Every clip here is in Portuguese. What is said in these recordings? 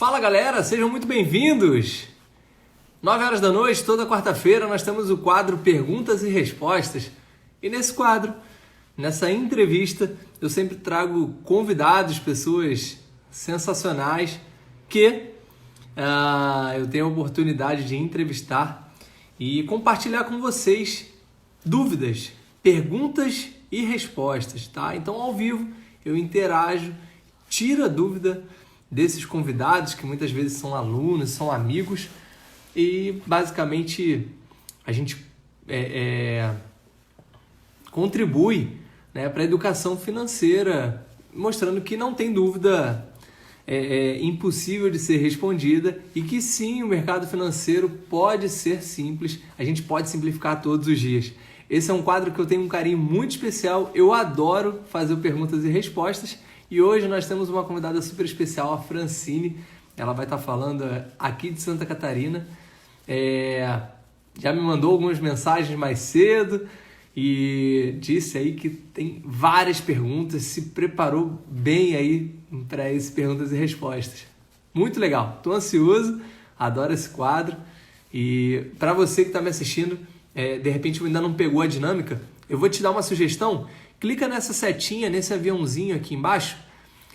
Fala galera, sejam muito bem-vindos! 9 horas da noite, toda quarta-feira, nós temos o quadro Perguntas e Respostas. E nesse quadro, nessa entrevista, eu sempre trago convidados, pessoas sensacionais que eu tenho a oportunidade de entrevistar e compartilhar com vocês dúvidas, perguntas e respostas, tá? Então, ao vivo, eu interajo, tiro a dúvida desses convidados, que muitas vezes são alunos, são amigos, e basicamente a gente contribui, né, para a educação financeira, mostrando que não tem dúvida impossível de ser respondida e que sim, o mercado financeiro pode ser simples, a gente pode simplificar todos os dias. Esse é um quadro que eu tenho um carinho muito especial, eu adoro fazer perguntas e respostas. E hoje nós temos uma convidada super especial, a Francine. Ela vai estar falando aqui de Santa Catarina. Já me mandou algumas mensagens mais cedo e disse aí que tem várias perguntas, se preparou bem aí para essas perguntas e respostas. Muito legal, estou ansioso, adoro esse quadro. E para você que está me assistindo, de repente ainda não pegou a dinâmica, eu vou te dar uma sugestão. Clica nessa setinha, nesse aviãozinho aqui embaixo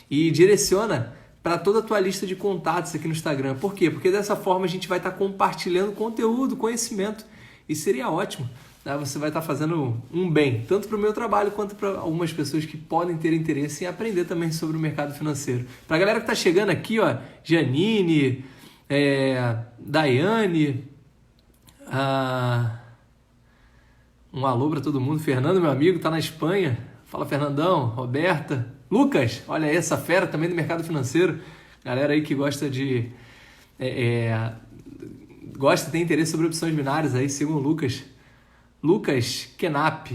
e direciona para toda a tua lista de contatos aqui no Instagram. Por quê? Porque dessa forma a gente vai estar compartilhando conteúdo, conhecimento e seria ótimo, né? Você vai estar fazendo um bem, tanto para o meu trabalho quanto para algumas pessoas que podem ter interesse em aprender também sobre o mercado financeiro. Para a galera que está chegando aqui, ó, Janine, Daiane, um alô para todo mundo. Fernando, meu amigo, tá na Espanha. Fala, Fernandão. Roberta. Lucas, olha aí, essa fera também do mercado financeiro. Galera aí que gosta de... tem interesse sobre opções binárias aí, sigam o Lucas. Lucas Kenap.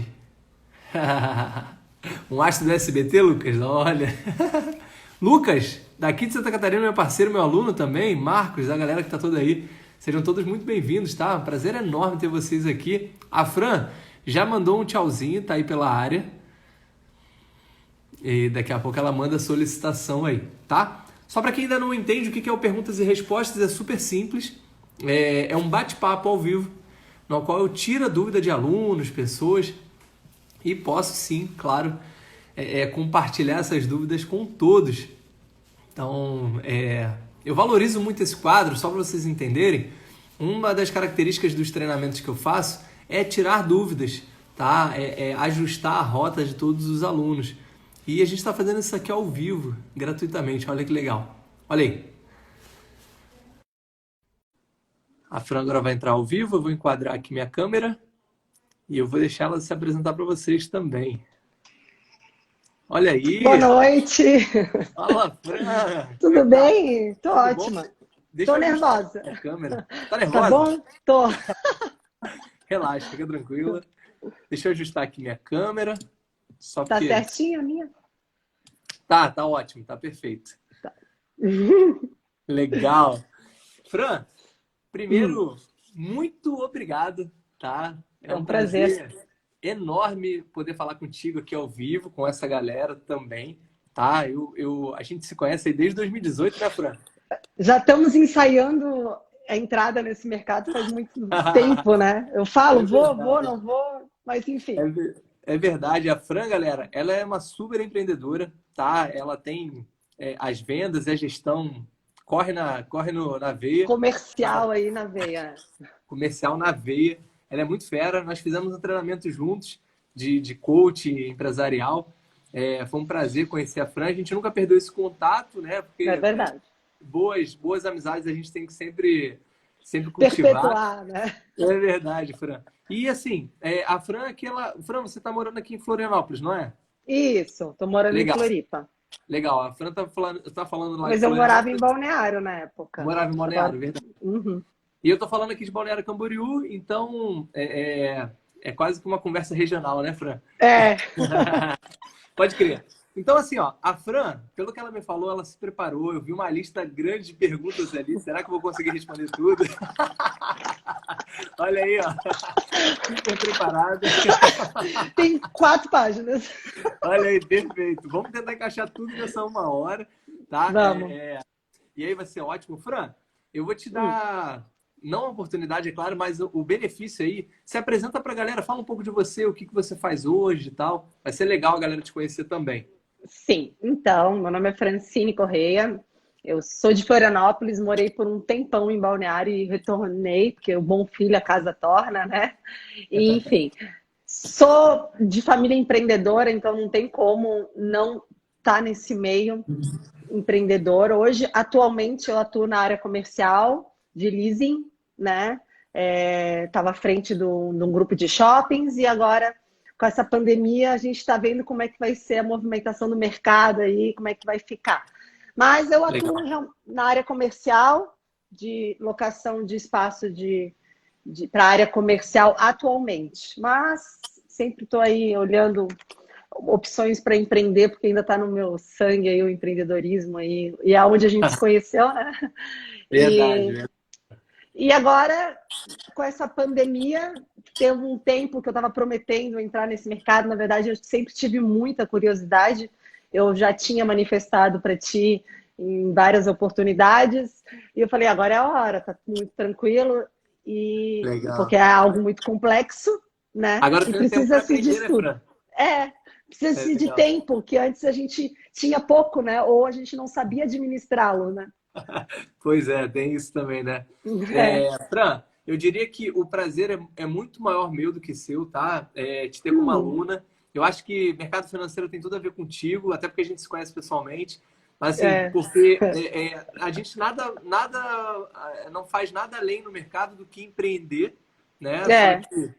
Um astro do SBT, Lucas? Olha. Lucas, daqui de Santa Catarina, meu parceiro, meu aluno também. Marcos, a galera que tá toda aí. Sejam todos muito bem-vindos, tá? Um prazer enorme ter vocês aqui. A Fran já mandou um tchauzinho, tá aí pela área. E daqui a pouco ela manda a solicitação aí, tá? Só para quem ainda não entende o que é o Perguntas e Respostas, é super simples. É um bate-papo ao vivo, no qual eu tiro a dúvida de alunos, pessoas, e posso sim, claro, compartilhar essas dúvidas com todos. Então, eu valorizo muito esse quadro, só para vocês entenderem. Uma das características dos treinamentos que eu faço é tirar dúvidas, tá? Ajustar a rota de todos os alunos. E a gente está fazendo isso aqui ao vivo, gratuitamente. Olha que legal. Olha aí. A Fran agora vai entrar ao vivo. Eu vou enquadrar aqui minha câmera e eu vou deixar ela se apresentar para vocês também. Olha aí. Boa noite. Fala, Fran. Tudo bem? Tô ótima. Tô nervosa. A câmera. Tá nervosa? Tá bom? Tô. Relaxa, fica tranquila. Deixa eu ajustar aqui minha câmera. Só tá porque... certinho a minha? Tá ótimo, tá perfeito. Tá. Legal. Fran, primeiro, muito obrigado, tá? É um prazer enorme poder falar contigo aqui ao vivo, com essa galera também, tá? A gente se conhece aí desde 2018, né, Fran? Já estamos ensaiando a entrada nesse mercado faz muito tempo, né? Eu falo, vou, não vou, mas enfim. É verdade. A Fran, galera, ela é uma super empreendedora, tá? Ela tem as vendas e a gestão, corre na veia. Comercial aí na veia. Comercial na veia. Ela é muito fera. Nós fizemos um treinamento juntos de coach empresarial. Foi um prazer conhecer a Fran. A gente nunca perdeu esse contato, né? Porque é verdade. Boas amizades a gente tem que sempre cultivar. Perpetuar, né? É verdade, Fran. E assim, a Fran, Fran, você está morando aqui em Florianópolis, não é? Isso, tô morando em Floripa. Legal, a Fran tá falando lá. Mas eu morava em Balneário na época. Morava em Balneário, verdade. Uhum. E eu tô falando aqui de Balneário Camboriú, então é quase que uma conversa regional, né, Fran? Pode crer. Então, assim, ó, a Fran, pelo que ela me falou, ela se preparou. Eu vi uma lista grande de perguntas ali. Será que eu vou conseguir responder tudo? Olha aí, ó. Super preparada. Tem 4 páginas. Olha aí, perfeito. Vamos tentar encaixar tudo nessa 1 hora, tá? Vamos. E aí vai ser ótimo. Fran, eu vou te Hum. dar, não a oportunidade, é claro, mas o benefício aí. Se apresenta pra galera, fala um pouco de você, o que que você faz hoje e tal. Vai ser legal a galera te conhecer também. Sim, então, meu nome é Francine Correia, eu sou de Florianópolis, morei por um tempão em Balneário e retornei, porque o bom filho a casa torna, né? E, enfim, sou de família empreendedora, então não tem como não estar nesse meio empreendedor. Hoje, atualmente, eu atuo na área comercial de leasing, né? Estava à frente de um grupo de shoppings e agora, com essa pandemia, a gente está vendo como é que vai ser a movimentação do mercado aí, como é que vai ficar. Mas eu atuo Legal. na área comercial, de locação de espaço para a área comercial atualmente. Mas sempre estou aí olhando opções para empreender, porque ainda está no meu sangue aí o empreendedorismo aí, e é onde a gente se conheceu, né? Verdade, E, né? e agora, com essa pandemia, teve um tempo que eu estava prometendo entrar nesse mercado. Na verdade, eu sempre tive muita curiosidade. Eu já tinha manifestado para ti em várias oportunidades, e eu falei, agora é a hora, tá muito tranquilo, e porque Legal. é algo muito complexo, né? Agora E tem um tempo para precisa-se de aprender, né, estudo. Fran? É, É precisa-se de legal. tempo, que antes a gente tinha pouco, né? Ou a gente não sabia administrá-lo, né? Pois é, tem isso também, né? É. Fran, eu diria que o prazer é muito maior meu do que seu, tá? Te ter como Hum, aluna. Eu acho que mercado financeiro tem tudo a ver contigo, até porque a gente se conhece pessoalmente. Mas assim, é, porque a gente não faz nada além no mercado do que empreender, né? Só é, que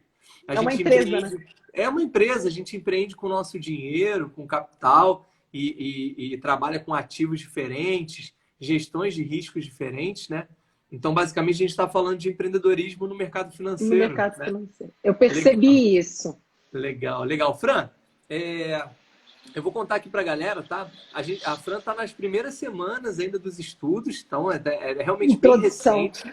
a é uma gente empresa, né? empreende, é uma empresa, a gente empreende com o nosso dinheiro, com capital e trabalha com ativos diferentes, gestões de riscos diferentes, né? Então, basicamente, a gente está falando de empreendedorismo no mercado No financeiro, mercado né? financeiro. Eu Legal, percebi isso. legal, legal. Fran, é, eu vou contar aqui para a galera, tá? A Fran está nas primeiras semanas ainda dos estudos, então é realmente bem Introdução. recente.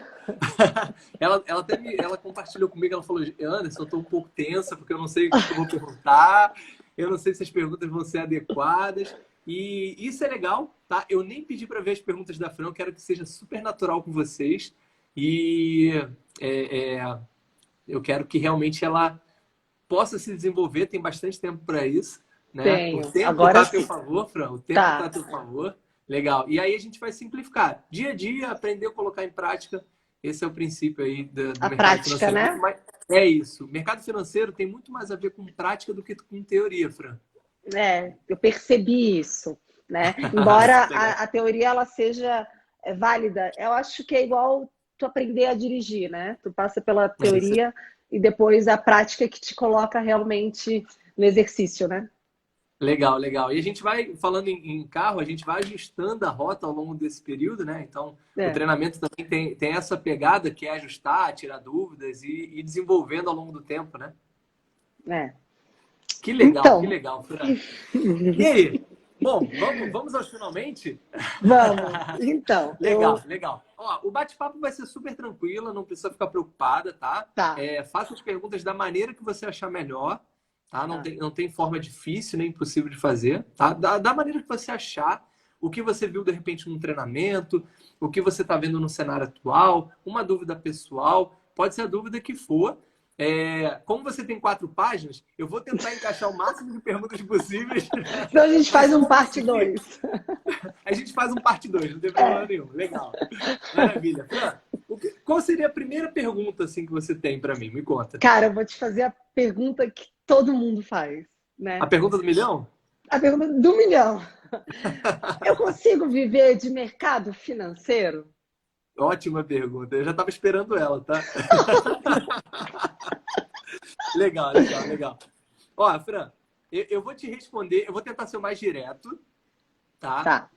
Ela compartilhou comigo, ela falou, Anderson, eu estou um pouco tensa porque eu não sei o que eu vou perguntar, eu não sei se as perguntas vão ser adequadas. E isso é legal, tá? Eu nem pedi para ver as perguntas da Fran, eu quero que seja super natural com vocês. E é, é, eu quero que realmente ela possa se desenvolver, tem bastante tempo para isso, né? O Tenho. tempo está Agora a teu sim. favor, Fran, o tempo está a Tá. teu favor. Legal. E aí a gente vai simplificar. Dia a dia, aprender a colocar em prática. Esse é o princípio aí do A mercado prática, financeiro. né? É isso. O mercado financeiro tem muito mais a ver com prática do que com teoria, Fran. É, eu percebi isso, né? Embora Legal. a teoria ela seja válida, eu acho que é igual tu aprender a dirigir, né? Tu passa pela É isso. teoria e depois a prática que te coloca realmente no exercício, né? Legal, legal. E a gente vai, falando em carro, a gente vai ajustando a rota ao longo desse período, né? Então, o É, treinamento também tem essa pegada que é ajustar, tirar dúvidas e desenvolvendo ao longo do tempo, né? é. Que Então, legal, Fran. E aí? Bom, vamos aos finalmente? vamos. Então, Legal, legal. Ó, o bate-papo vai ser super tranquilo, não precisa ficar preocupada, tá? tá, Faça as perguntas da maneira que você achar melhor, tá? Não tá. tem, não tem forma difícil nem impossível de fazer, tá? Da maneira que você achar, o que você viu de repente num treinamento, o que você está vendo no cenário atual, uma dúvida pessoal, pode ser a dúvida que for. Como você tem 4 páginas, eu vou tentar encaixar o máximo de perguntas possíveis, Então a gente mas faz se eu um não parte conseguir, 2. a gente faz um parte 2, não tem problema É. nenhum. Legal. Maravilha. Fran, qual seria a primeira pergunta assim que você tem para mim? Me conta. Cara, eu vou te fazer a pergunta que todo mundo faz, A né? pergunta do milhão? A pergunta do milhão. Eu consigo viver de mercado financeiro? Ótima pergunta. Eu já estava esperando ela, tá? Legal, legal, legal. Ó, Fran, eu vou te responder, eu vou tentar ser o mais direto, tá? Tá.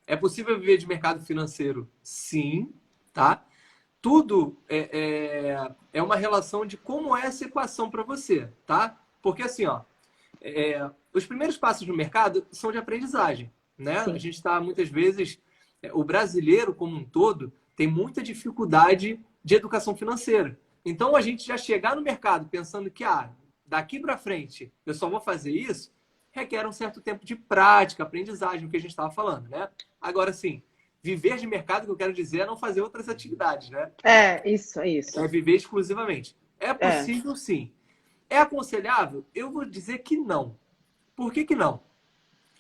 É possível viver de mercado financeiro? Sim, tá? Tudo é uma relação de como é essa equação para você, tá? Porque assim, ó, os primeiros passos no mercado são de aprendizagem, né? A Sim. gente está muitas vezes, o brasileiro como um todo tem muita dificuldade de educação financeira. Então a gente já chegar no mercado pensando que daqui para frente eu só vou fazer isso, requer um certo tempo de prática, aprendizagem, o que a gente estava falando, né? Agora sim, Viver de mercado, que eu quero dizer, é não fazer outras atividades, né? Isso, isso. É viver exclusivamente. É É. possível, sim. É aconselhável? Eu vou dizer que não. Por que que não?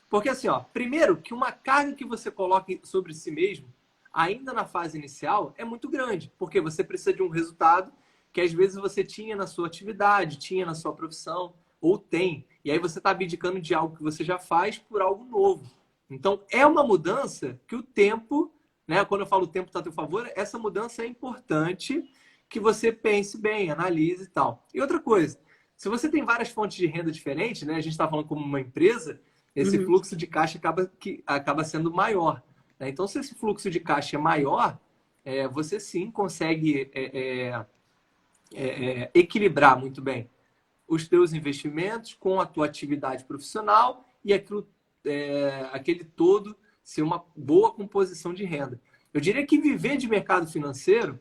Porque assim, ó, primeiro que uma carga que você coloque sobre si mesmo, ainda na fase inicial, é muito grande, porque você precisa de um resultado que às vezes você tinha na sua atividade, tinha na sua profissão, ou tem. E aí você está abdicando de algo que você já faz por algo novo. Então, é uma mudança que o tempo, né? Quando eu falo o tempo está a teu favor, essa mudança é importante que você pense bem, analise e tal. E outra coisa, se você tem várias fontes de renda diferentes, né? A gente está falando como uma empresa, esse Uhum. fluxo de caixa acaba sendo maior, né? Então, se esse fluxo de caixa é maior, você sim consegue equilibrar muito bem os teus investimentos com a tua atividade profissional e aquele todo ser uma boa composição de renda. Eu diria que viver de mercado financeiro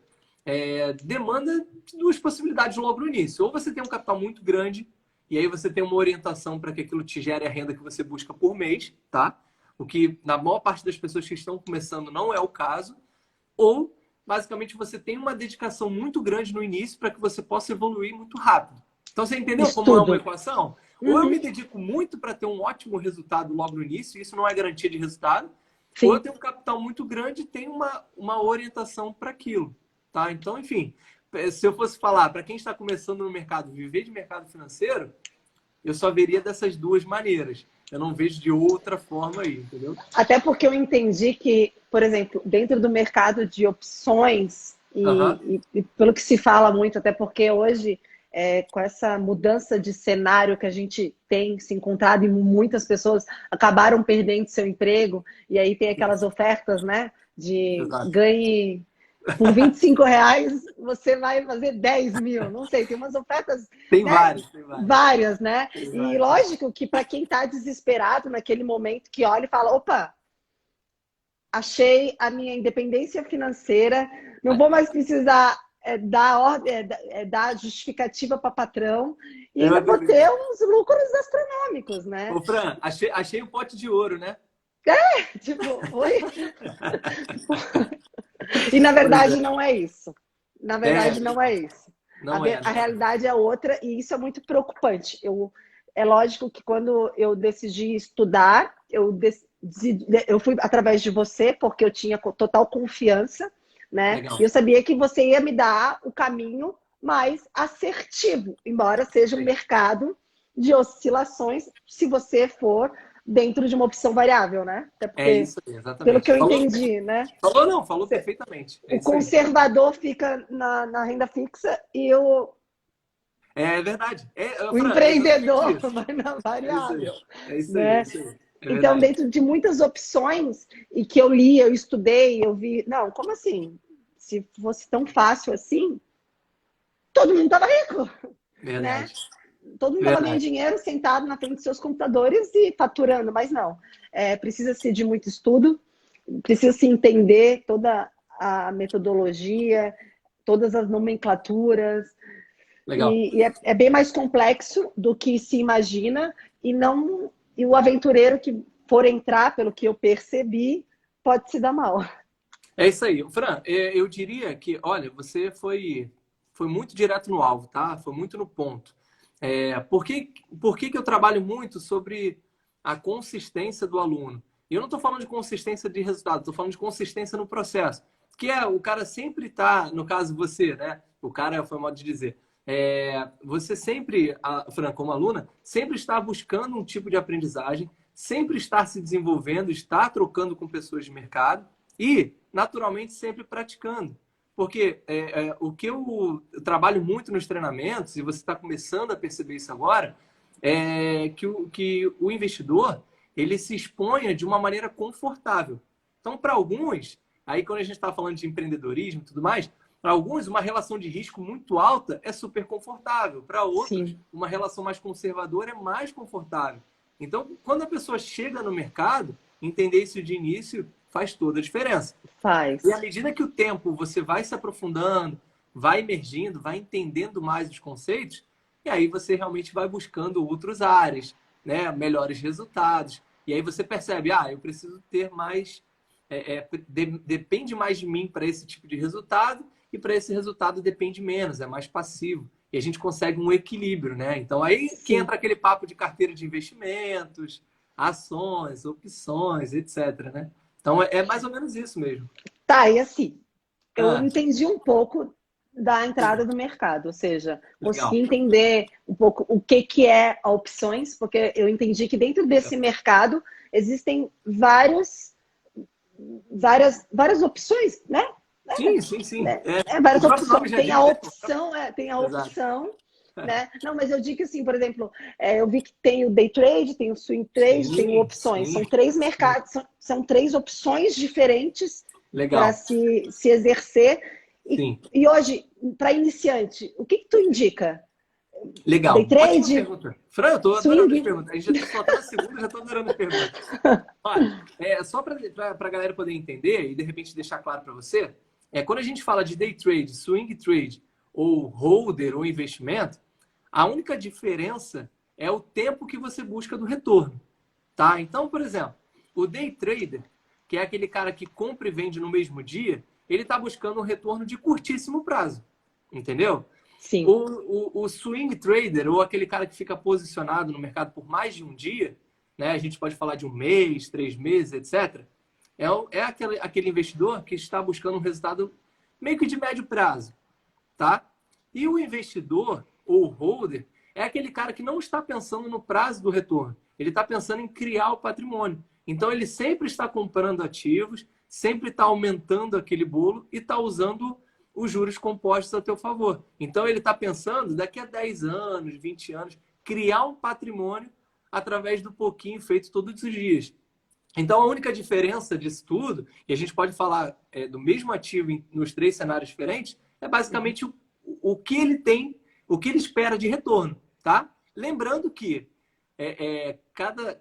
demanda duas possibilidades logo no início. Ou você tem um capital muito grande e aí você tem uma orientação para que aquilo te gere a renda que você busca por mês, tá? O que na maior parte das pessoas que estão começando não é o caso. Ou basicamente você tem uma dedicação muito grande no início para que você possa evoluir muito rápido. Então você entendeu como é uma Estudo. equação? Ou eu Uhum. me dedico muito para ter um ótimo resultado logo no início, e isso não é garantia de resultado, ou eu Sim. tenho um capital muito grande e tenho uma orientação para aquilo. Tá? Então, enfim, se eu fosse falar para quem está começando no mercado, viver de mercado financeiro, eu só veria dessas duas maneiras. Eu não vejo de outra forma aí, entendeu? Até porque eu entendi que, por exemplo, dentro do mercado de opções, Aham. e pelo que se fala muito, até porque hoje, com essa mudança de cenário que a gente tem se encontrado, e muitas pessoas acabaram perdendo seu emprego, e aí tem aquelas ofertas, né, de Exato. ganhe por R$ 25, você vai fazer 10 mil, não sei, tem umas ofertas, Tem né, vários, tem vários. várias, né? Tem E vários. lógico que para quem está desesperado naquele momento que olha e fala, opa, achei a minha independência financeira, não vou mais precisar dar justificativa para patrão e Eu ainda vou adorei. ter uns lucros astronômicos, né? Ô, Fran, achei um pote de ouro, né? Tipo, oi? E na Pois verdade é. não é isso. Na verdade É, não é isso. não é, A não é. realidade é outra e isso é muito preocupante. É lógico que quando eu decidi estudar, eu fui através de você, porque eu tinha total confiança, né? E Legal. eu sabia que você ia me dar o caminho mais assertivo, embora seja um Sim. mercado de oscilações, se você for dentro de uma opção variável, né? Até É porque, isso aí, pelo que exatamente. eu Falou, entendi, né? falou não, falou perfeitamente. É O isso aí. conservador fica na renda fixa e É verdade. o Fran, é exatamente empreendedor isso. vai na É isso aí. variável, É isso aí, é né? isso aí. É Então, verdade. dentro de muitas opções e que eu li, eu estudei, eu vi, não, como assim? Se fosse tão fácil assim, todo mundo estava rico, né? Verdade. Todo mundo estava ganhando Verdade. dinheiro sentado na frente dos seus computadores e faturando, mas não. Precisa-se de muito estudo, precisa-se entender toda a metodologia, todas as nomenclaturas, Legal. e é bem mais complexo do que se imagina, e o aventureiro que for entrar, pelo que eu percebi, pode se dar mal. É isso aí. Fran, eu diria que, olha, você foi muito direto no alvo, tá? Foi muito no ponto. Por que que eu trabalho muito sobre a consistência do aluno? E eu não estou falando de consistência de resultado, estou falando de consistência no processo. Que é o cara sempre está, no caso você, né? O cara foi modo de dizer. Você sempre, Fran, como aluna, sempre está buscando um tipo de aprendizagem, sempre está se desenvolvendo, está trocando com pessoas de mercado e, naturalmente, sempre praticando. Porque o que eu trabalho muito nos treinamentos, e você está começando a perceber isso agora, é que o investidor ele se exponha de uma maneira confortável. Então, para alguns, aí quando a gente está falando de empreendedorismo e tudo mais, para alguns, uma relação de risco muito alta é super confortável. Para outros, Sim, uma relação mais conservadora é mais confortável. Então, quando a pessoa chega no mercado, entender isso de início faz toda a diferença. E à faz. medida que o tempo você vai se aprofundando, vai emergindo, vai entendendo mais os conceitos, e aí você realmente vai buscando outras áreas, né? Melhores resultados. E aí você percebe, eu preciso ter mais depende mais de mim para esse tipo de resultado e para esse resultado depende menos, é mais passivo. E a gente consegue um equilíbrio, né? Então aí que Sim. entra aquele papo de carteira de investimentos, ações, opções, etc, né? Então é mais ou menos isso mesmo. Tá, e assim, eu Ah, entendi um pouco da entrada do mercado, ou seja, consegui legal. entender um pouco o que que é a opções, porque eu entendi que dentro desse mercado existem várias opções, né? Sim, sim, sim. O Várias próprio nome opções. já diz, né? Tem a Exato. opção, né? Não, mas eu digo que assim, por exemplo, eu vi que tem o day trade, tem o swing trade, tem o Sim, opções. São sim, três sim. mercados, são três opções diferentes para Legal. se exercer. Sim. E hoje, para iniciante, o que tu indica? Day Legal. Ótima trade, pergunta. Fran, eu estou adorando as swing? perguntas. A gente só está na segunda, já estou adorando as perguntas. Olha, só para a galera poder entender e de repente deixar claro para você, quando a gente fala de day trade, swing trade ou holder ou investimento, a única diferença é o tempo que você busca do retorno, tá? Então, por exemplo, o day trader, que é aquele cara que compra e vende no mesmo dia, ele está buscando um retorno de curtíssimo prazo, entendeu? Sim, O swing trader, ou aquele cara que fica posicionado no mercado por mais de um dia, né? A gente pode falar de um mês, 3 meses, etc. É aquele investidor que está buscando um resultado meio que de médio prazo, tá? E o investidor, ou holder, é aquele cara que não está pensando no prazo do retorno. Ele está pensando em criar o patrimônio. Então, ele sempre está comprando ativos, sempre está aumentando aquele bolo e está usando os juros compostos a teu favor. Então, ele está pensando, daqui a 10 anos, 20 anos, criar um patrimônio através do pouquinho feito todos os dias. Então, a única diferença disso tudo, e a gente pode falar do mesmo ativo nos três cenários diferentes, é basicamente o que ele tem, o que ele espera de retorno, tá? Lembrando que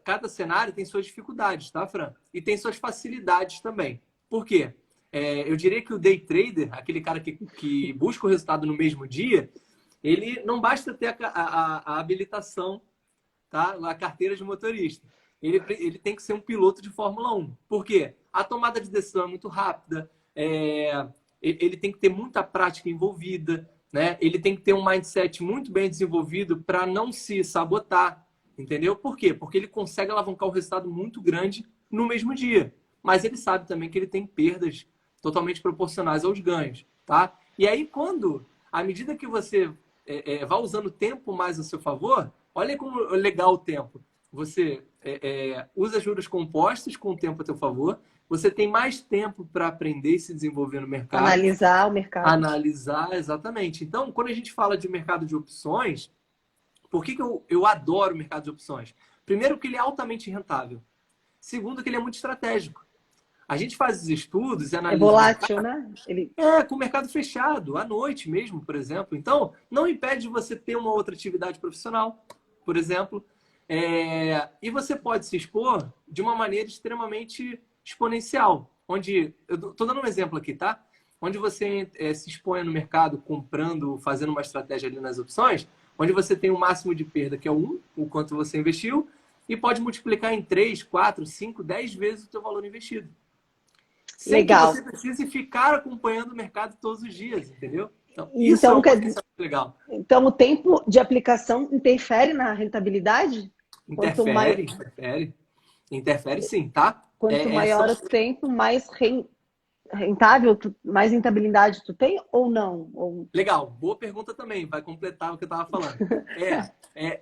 cada cenário tem suas dificuldades, tá, Fran? E tem suas facilidades também. Por quê? Eu diria que o day trader, aquele cara que busca o resultado no mesmo dia, ele não basta ter a habilitação, tá? A carteira de motorista. Ele tem que ser um piloto de Fórmula 1. Por quê? A tomada de decisão é muito rápida, ele tem que ter muita prática envolvida, né? Ele tem que ter um mindset muito bem desenvolvido para não se sabotar, entendeu? Por quê? Porque ele consegue alavancar um resultado muito grande no mesmo dia. Mas ele sabe também que ele tem perdas totalmente proporcionais aos ganhos, tá? E aí, à medida que você vai usando o tempo mais a seu favor, olha como é legal o tempo. Você usa juros compostos com o tempo a seu favor, você tem mais tempo para aprender e se desenvolver no mercado, analisar o mercado. analisar exatamente. Então, quando a gente fala de mercado de opções, por que eu adoro o mercado de opções? Primeiro, que ele é altamente rentável. Segundo, que ele é muito estratégico. A gente faz os estudos e É analisa o volátil, mercado né? Ele... com o mercado fechado, à noite mesmo, por exemplo. Então, não impede de você ter uma outra atividade profissional, por exemplo. E você pode se expor de uma maneira extremamente exponencial. Onde, eu estou dando um exemplo aqui, tá? Onde você se expõe no mercado comprando, fazendo uma estratégia ali nas opções, onde você tem o máximo de perda, que é o quanto você investiu, e pode multiplicar em 3, 4, 5, 10 vezes o seu valor investido sem que você Legal. precise ficar acompanhando o mercado todos os dias, entendeu? Então, isso é Então, um potencial muito legal. então, o tempo de aplicação interfere na rentabilidade? Quanto, mai... Interfere, interfere. Interfere sim, tá? Quanto maior o tempo, mais rentável, mais rentabilidade tu tem ou não? Ou... Legal, boa pergunta também, vai completar o que eu estava falando.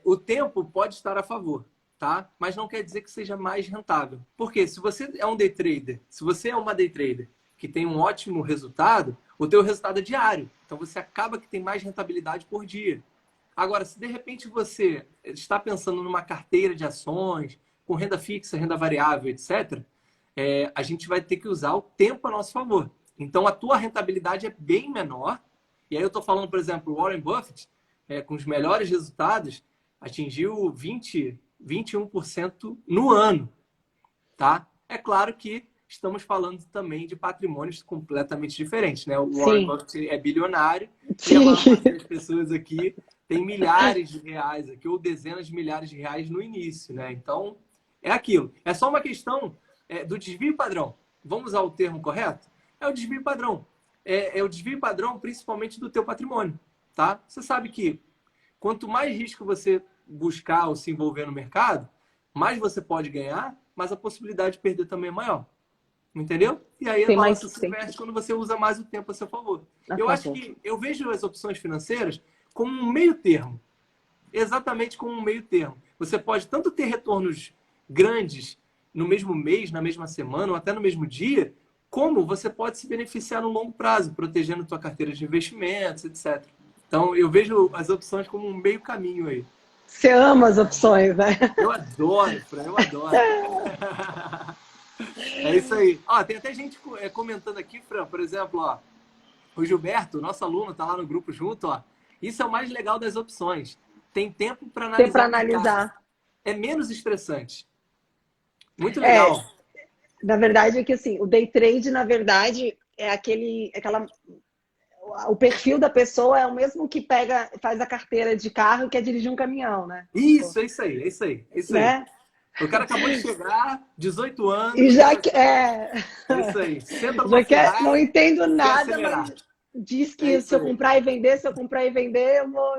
O tempo pode estar a favor, tá? Mas não quer dizer que seja mais rentável. Porque se você é um day trader, se você é uma day trader que tem um ótimo resultado, o teu resultado é diário. Então você acaba que tem mais rentabilidade por dia. Agora, se de repente você está pensando numa carteira de ações, com renda fixa, renda variável, etc., a gente vai ter que usar o tempo a nosso favor. Então, a tua rentabilidade é bem menor. E aí eu estou falando, por exemplo, o Warren Buffett, com os melhores resultados, atingiu 21% no ano, tá? É claro que estamos falando também de patrimônios completamente diferentes, né? O Warren Sim, Buffett é bilionário e a sim. maior parte das pessoas aqui tem milhares de reais aqui, ou dezenas de milhares de reais no início, né? Então, é aquilo. É só uma questão do desvio padrão. vamos usar o termo correto? É o desvio padrão. É o desvio padrão principalmente do teu patrimônio, tá? Você sabe que quanto mais risco você buscar ou se envolver no mercado, mais você pode ganhar, mas a possibilidade de perder também é maior. Entendeu? E aí a Tem mais balança se tempo inverte quando você usa mais o tempo a seu favor. a Eu acho favor. que eu vejo as opções financeiras como um meio termo. Exatamente como um meio termo. Você pode tanto ter retornos grandes no mesmo mês, na mesma semana ou até no mesmo dia, como você pode se beneficiar no longo prazo, protegendo tua carteira de investimentos, etc. Então, eu vejo as opções como um meio caminho aí. Você ama as opções, né? Eu adoro, Fran, eu adoro. É isso aí. Ó, tem até gente comentando aqui, Fran, por exemplo, ó, o Gilberto, nosso aluno, tá lá no grupo junto, ó. Isso é o mais legal das opções. Tem tempo para Tem para analisar o mercado. analisar. É menos estressante. Muito É, legal. na verdade é que assim, o day trade, na verdade, é o perfil da pessoa é o mesmo que faz a carteira de carro e quer dirigir um caminhão, né? Tipo, Isso, é isso aí, é isso aí, é isso aí. né? O cara acabou de chegar, 18 E anos, já já... que É isso aí. Senta numa já quer, não Ferrari entendo e quer nada, acelerar. mas diz É que se isso eu aí. comprar e vender, se eu comprar e vender, eu vou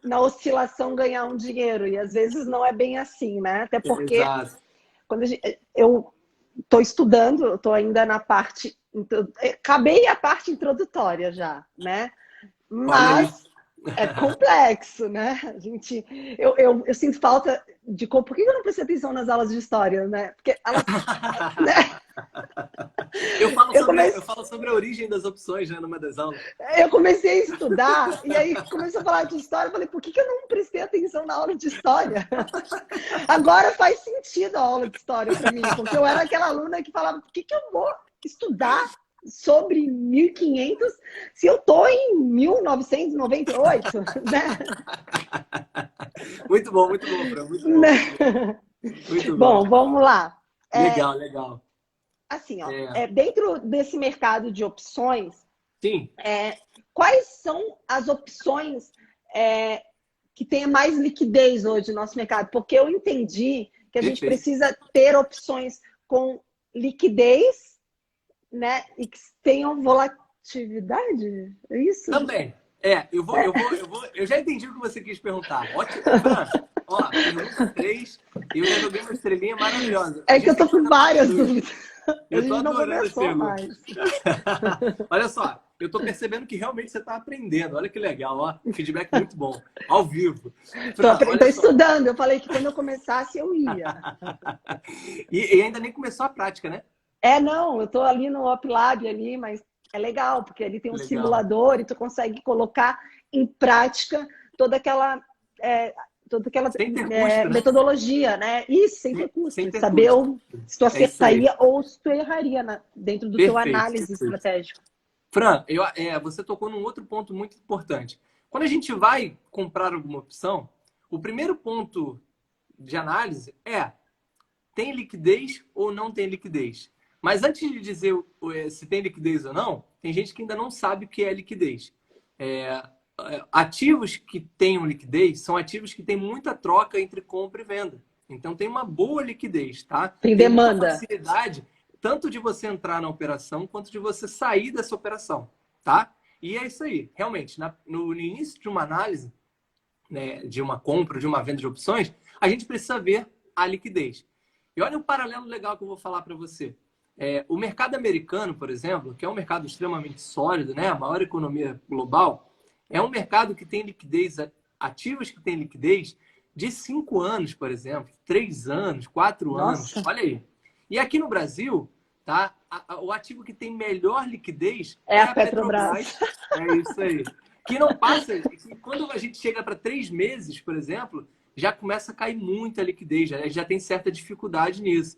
na oscilação ganhar um dinheiro. E às vezes não é bem assim, né? Até porque Exato. eu estou estudando, estou ainda na parte. Acabei a parte introdutória já, né? Olha aí. Mas é complexo, né? Eu sinto falta de. Por que eu não prestei atenção nas aulas de história, né? Porque elas. Né? Eu Eu comecei, falo sobre a origem das opções, né, numa das aulas. eu comecei a estudar, e aí começou a falar de história. Eu falei, por que eu não prestei atenção na aula de história? Agora faz sentido a aula de história para mim, porque eu era aquela aluna que falava, por que eu vou estudar sobre 1500 se eu estou em 1998, né? Muito bom, Fran, muito bom, muito bom. Né? Muito bom. Bom, vamos lá. Legal, legal. Assim, ó, É, dentro desse mercado de opções, sim, quais são as opções que tenha mais liquidez hoje no nosso mercado? Porque eu entendi que a gente perfeito. precisa ter opções com liquidez, né, e que tenham volatilidade. É isso? Também. Eu já entendi o que você quis perguntar. Ótimo. Fran, ó, pergunta 3 e eu já joguei uma estrelinha maravilhosa. A É que gente eu tem tô que com fazer a parte várias 2. dúvidas. A Eu tô gente não adorando as começou perguntas. mais. Olha só, eu tô percebendo que realmente você tá aprendendo. Olha que legal, ó. Feedback muito bom. Ao vivo. Fran, Tô olha só. estudando. Eu falei que quando eu começasse eu ia. E ainda nem começou a prática, né? Não, eu tô ali no UpLab ali, mas é legal, porque ali tem um Legal. simulador e tu consegue colocar em prática toda aquela, é, toda aquela Sem ter custo, né? metodologia, né? Isso, sem ter Sem custo. ter Saber custo. se tu É isso aí. acertaria ou se tu erraria dentro do teu Perfeito, análise perfeito. estratégica. Fran, você tocou num outro ponto muito importante. Quando a gente vai comprar alguma opção, o primeiro ponto de análise é: tem liquidez ou não tem liquidez? Mas antes de dizer se tem liquidez ou não, tem gente que ainda não sabe o que é liquidez. É, Ativos que tenham liquidez são ativos que têm muita troca entre compra e venda. Então tem uma boa liquidez, tá? Tem Tem muita demanda. facilidade tanto de você entrar na operação quanto de você sair dessa operação, tá? E é isso aí. Realmente, no início de uma análise, né, de uma compra, de uma venda de opções, a gente precisa ver a liquidez. E olha o paralelo legal que eu vou falar para você. O mercado americano, por exemplo, que é um mercado extremamente sólido, né, a maior economia global, é um mercado que tem liquidez, ativos que têm liquidez de 5 anos, por exemplo, 3 anos, 4 anos. Nossa, Olha aí. E aqui no Brasil, tá, o ativo que tem melhor liquidez é é a a Petrobras. Petrobras. É isso aí. Que não passa, que quando a gente chega para 3 meses, por exemplo, já começa a cair muita liquidez, já tem certa dificuldade nisso.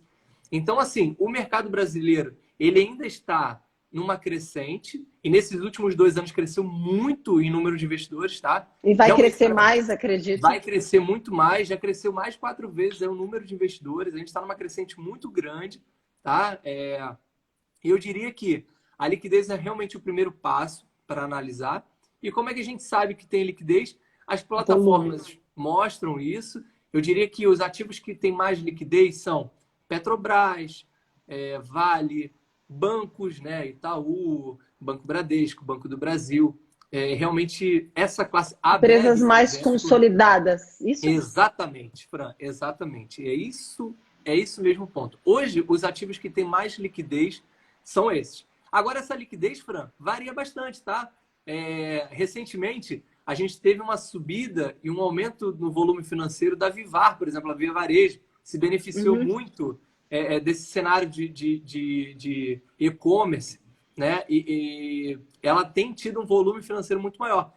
Então, assim, o mercado brasileiro, ele ainda está numa crescente, e nesses últimos 2 anos cresceu muito em número de investidores, tá? E vai Realmente crescer mais, acredito. vai crescer muito mais, já cresceu mais de 4 vezes o número de investidores, a gente está numa crescente muito grande, tá? Eu diria que a liquidez é realmente o primeiro passo para analisar. E como é que a gente sabe que tem liquidez? As Volume. plataformas mostram isso. Eu diria que os ativos que têm mais liquidez são Petrobras, Vale, bancos, né? Itaú, Banco Bradesco, Banco do Brasil. Realmente, essa classe, a Empresas BEG, por mais exemplo, consolidadas. Isso? exatamente, Fran, exatamente. É isso mesmo o ponto. Hoje, os ativos que têm mais liquidez são esses. Agora, essa liquidez, Fran, varia bastante, tá? Recentemente, a gente teve uma subida e um aumento no volume financeiro da Vivar, por exemplo, a Via Varejo se beneficiou Uhum. muito desse cenário de e-commerce, né? E ela tem tido um volume financeiro muito maior.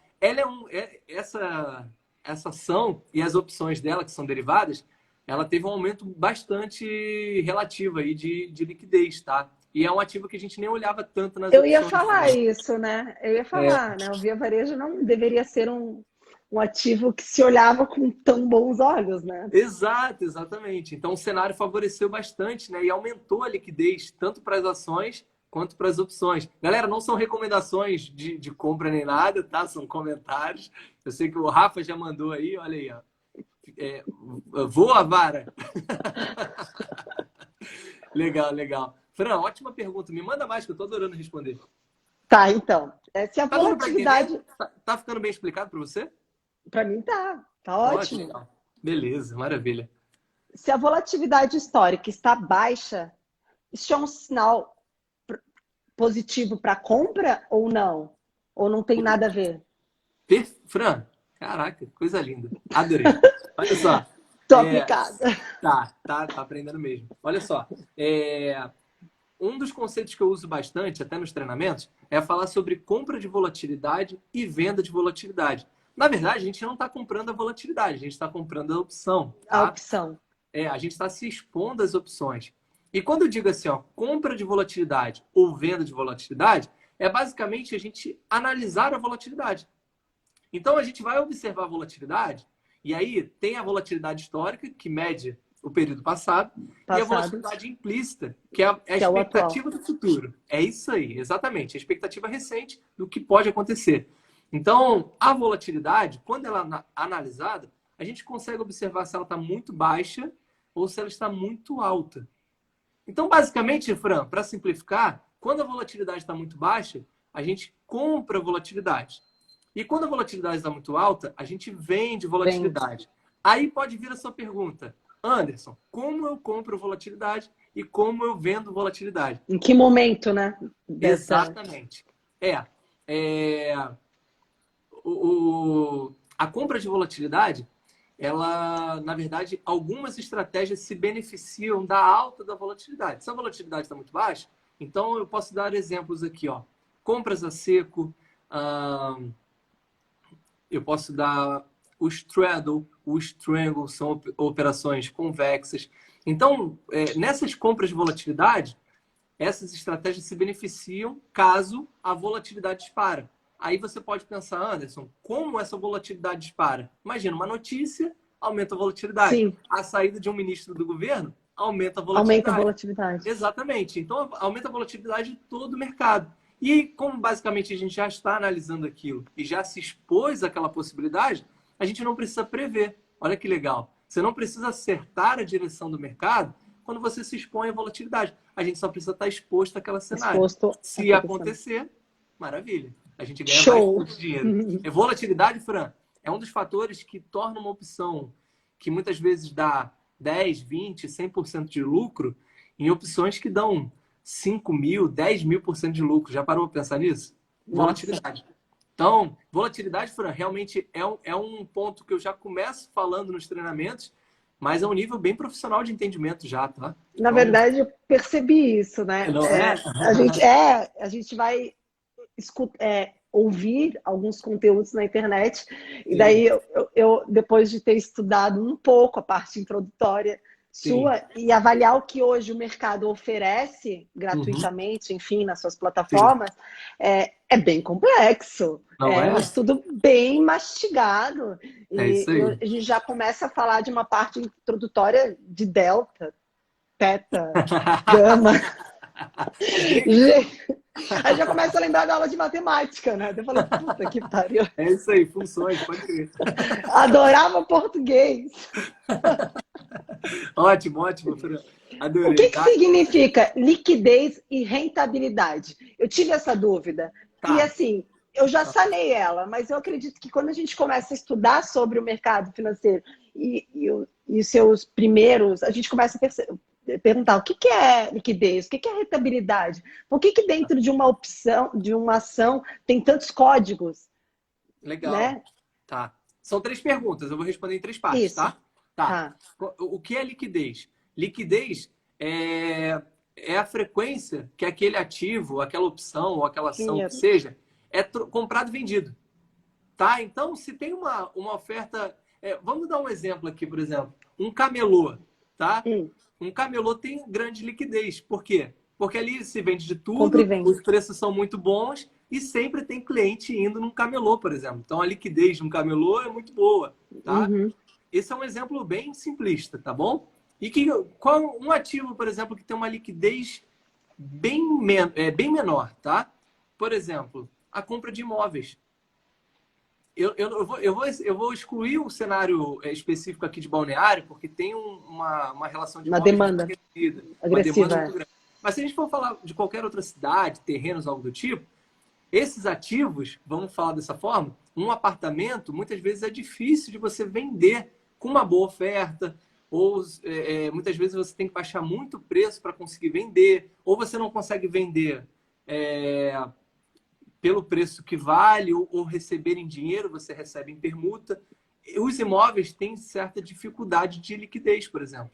Essa ação e as opções dela, que são derivadas, ela teve um aumento bastante relativo aí de liquidez, tá? E é um ativo que a gente nem olhava tanto nas Eu ia opções, falar né? isso, né? Eu ia falar, né? O Via Varejo não deveria ser um ativo que se olhava com tão bons olhos, né? Exato, exatamente. Então o cenário favoreceu bastante, né? E aumentou a liquidez tanto para as ações quanto para as opções. Galera, não são recomendações de compra nem nada, tá? São comentários. Eu sei que o Rafa já mandou aí, olha aí, ó. Voa, vara! Legal, legal. Fran, ótima pergunta. Me manda mais, que eu tô adorando responder. Tá, então. Se a Tá dando para entender? volatilidade. Tá ficando bem explicado para você? Para mim tá Ó, que ótimo. legal. Beleza, maravilha. Se a volatilidade histórica está baixa, isso é um sinal positivo para compra ou não? Ou não tem nada a ver? Fran, caraca, coisa linda. Adorei. Olha só. Tô É, aplicada. tá aprendendo mesmo. Olha só. Um dos conceitos que eu uso bastante, até nos treinamentos, é falar sobre compra de volatilidade e venda de volatilidade. Na verdade, a gente não está comprando a volatilidade, a gente está comprando a opção, A tá? opção. A gente está se expondo às opções. E quando eu digo assim, ó, compra de volatilidade ou venda de volatilidade, é basicamente a gente analisar a volatilidade. Então a gente vai observar a volatilidade, e aí tem a volatilidade histórica, que mede o período passado, e a Passado, volatilidade implícita, que é a que é o atual. expectativa do futuro. É isso aí, exatamente, a expectativa recente do que pode acontecer. Então, a volatilidade, quando ela é analisada, a gente consegue observar se ela está muito baixa ou se ela está muito alta. Então, basicamente, Fran, para simplificar, quando a volatilidade está muito baixa, a gente compra volatilidade. E quando a volatilidade está muito alta, a gente vende Vende. volatilidade. Aí pode vir a sua pergunta, Anderson, como eu compro volatilidade e como eu vendo volatilidade? Em que momento, né? Exatamente. É, a compra de volatilidade, ela, na verdade, algumas estratégias se beneficiam da alta da volatilidade. Se a volatilidade está muito baixa, então eu posso dar exemplos aqui, ó. Compras a seco, eu posso dar o straddle, o strangle, são operações convexas. Então, nessas compras de volatilidade, essas estratégias se beneficiam caso a volatilidade dispara. Aí você pode pensar, Anderson, como essa volatilidade dispara? Imagina, uma notícia aumenta a volatilidade. Sim. A saída de um ministro do governo aumenta a Aumenta a volatilidade. volatilidade. Exatamente. Então, aumenta a volatilidade de todo o mercado. E como basicamente a gente já está analisando aquilo e já se expôs àquela possibilidade, a gente não precisa prever. Olha que legal. Você não precisa acertar a direção do mercado quando você se expõe à volatilidade. A gente só precisa estar exposto àquele cenário. Exposto Se acontecer, maravilha. A gente ganha Show. mais dinheiro. Volatilidade, Fran, é um dos fatores que torna uma opção que muitas vezes dá 10, 20, 100% de lucro em opções que dão 5 mil, 10 mil% de lucro. Já parou para pensar nisso? Nossa. Volatilidade. Então, volatilidade, Fran, realmente é um ponto que eu já começo falando nos treinamentos, mas é um nível bem profissional de entendimento já, tá? Na verdade, eu percebi isso, né? Não é? A gente vai ouvir alguns conteúdos na internet, e daí depois de ter estudado um pouco a parte introdutória sua e avaliar o que hoje o mercado oferece gratuitamente, enfim, nas suas plataformas, é bem complexo. Um estudo bem mastigado. E a gente já começa a falar de uma parte introdutória de delta, teta, gama. Aí já começa a lembrar da aula de matemática, né? Eu falei, puta que pariu. É isso aí, funções, pode crer. Adorava português. Ótimo, ótimo. O Adorei, que tá? significa liquidez e rentabilidade? Eu tive essa dúvida. E Tá. assim, eu já sanei ela, mas eu acredito que quando a gente começa a estudar sobre o mercado financeiro e os seus primeiros, a gente começa a perguntar o que é liquidez, o que é rentabilidade? Por que dentro de uma opção, de uma ação, tem tantos códigos, Legal. né? Tá. São três perguntas, eu vou responder em três partes, Isso, tá? Tá. tá. O que é liquidez? Liquidez é a frequência que aquele ativo, aquela opção ou aquela ação que Dinheiro. seja, é comprado e vendido. Tá? Então, se tem uma oferta. Vamos dar um exemplo aqui, por exemplo. Um camelô, tá? Hum, Um camelô tem grande liquidez. Por quê? Porque ali se vende de compra e tudo, vende. os preços são muito bons e sempre tem cliente indo num camelô, por exemplo. Então, a liquidez de um camelô é muito boa, tá? Uhum. Esse é um exemplo bem simplista, tá bom? E qual um ativo, por exemplo, que tem uma liquidez bem menor, tá? Por exemplo, a compra de imóveis. Eu vou excluir o cenário específico aqui de Balneário, porque tem uma relação de Uma imóveis muito demanda aquecida, uma demanda agressiva. muito grande. Mas se a gente for falar de qualquer outra cidade, terrenos, algo do tipo, esses ativos, vamos falar dessa forma, um apartamento, muitas vezes é difícil de você vender com uma boa oferta, ou muitas vezes você tem que baixar muito o preço para conseguir vender, ou você não consegue vender é, pelo preço que vale, ou receber em dinheiro, você recebe em permuta. Os imóveis têm certa dificuldade de liquidez, por exemplo.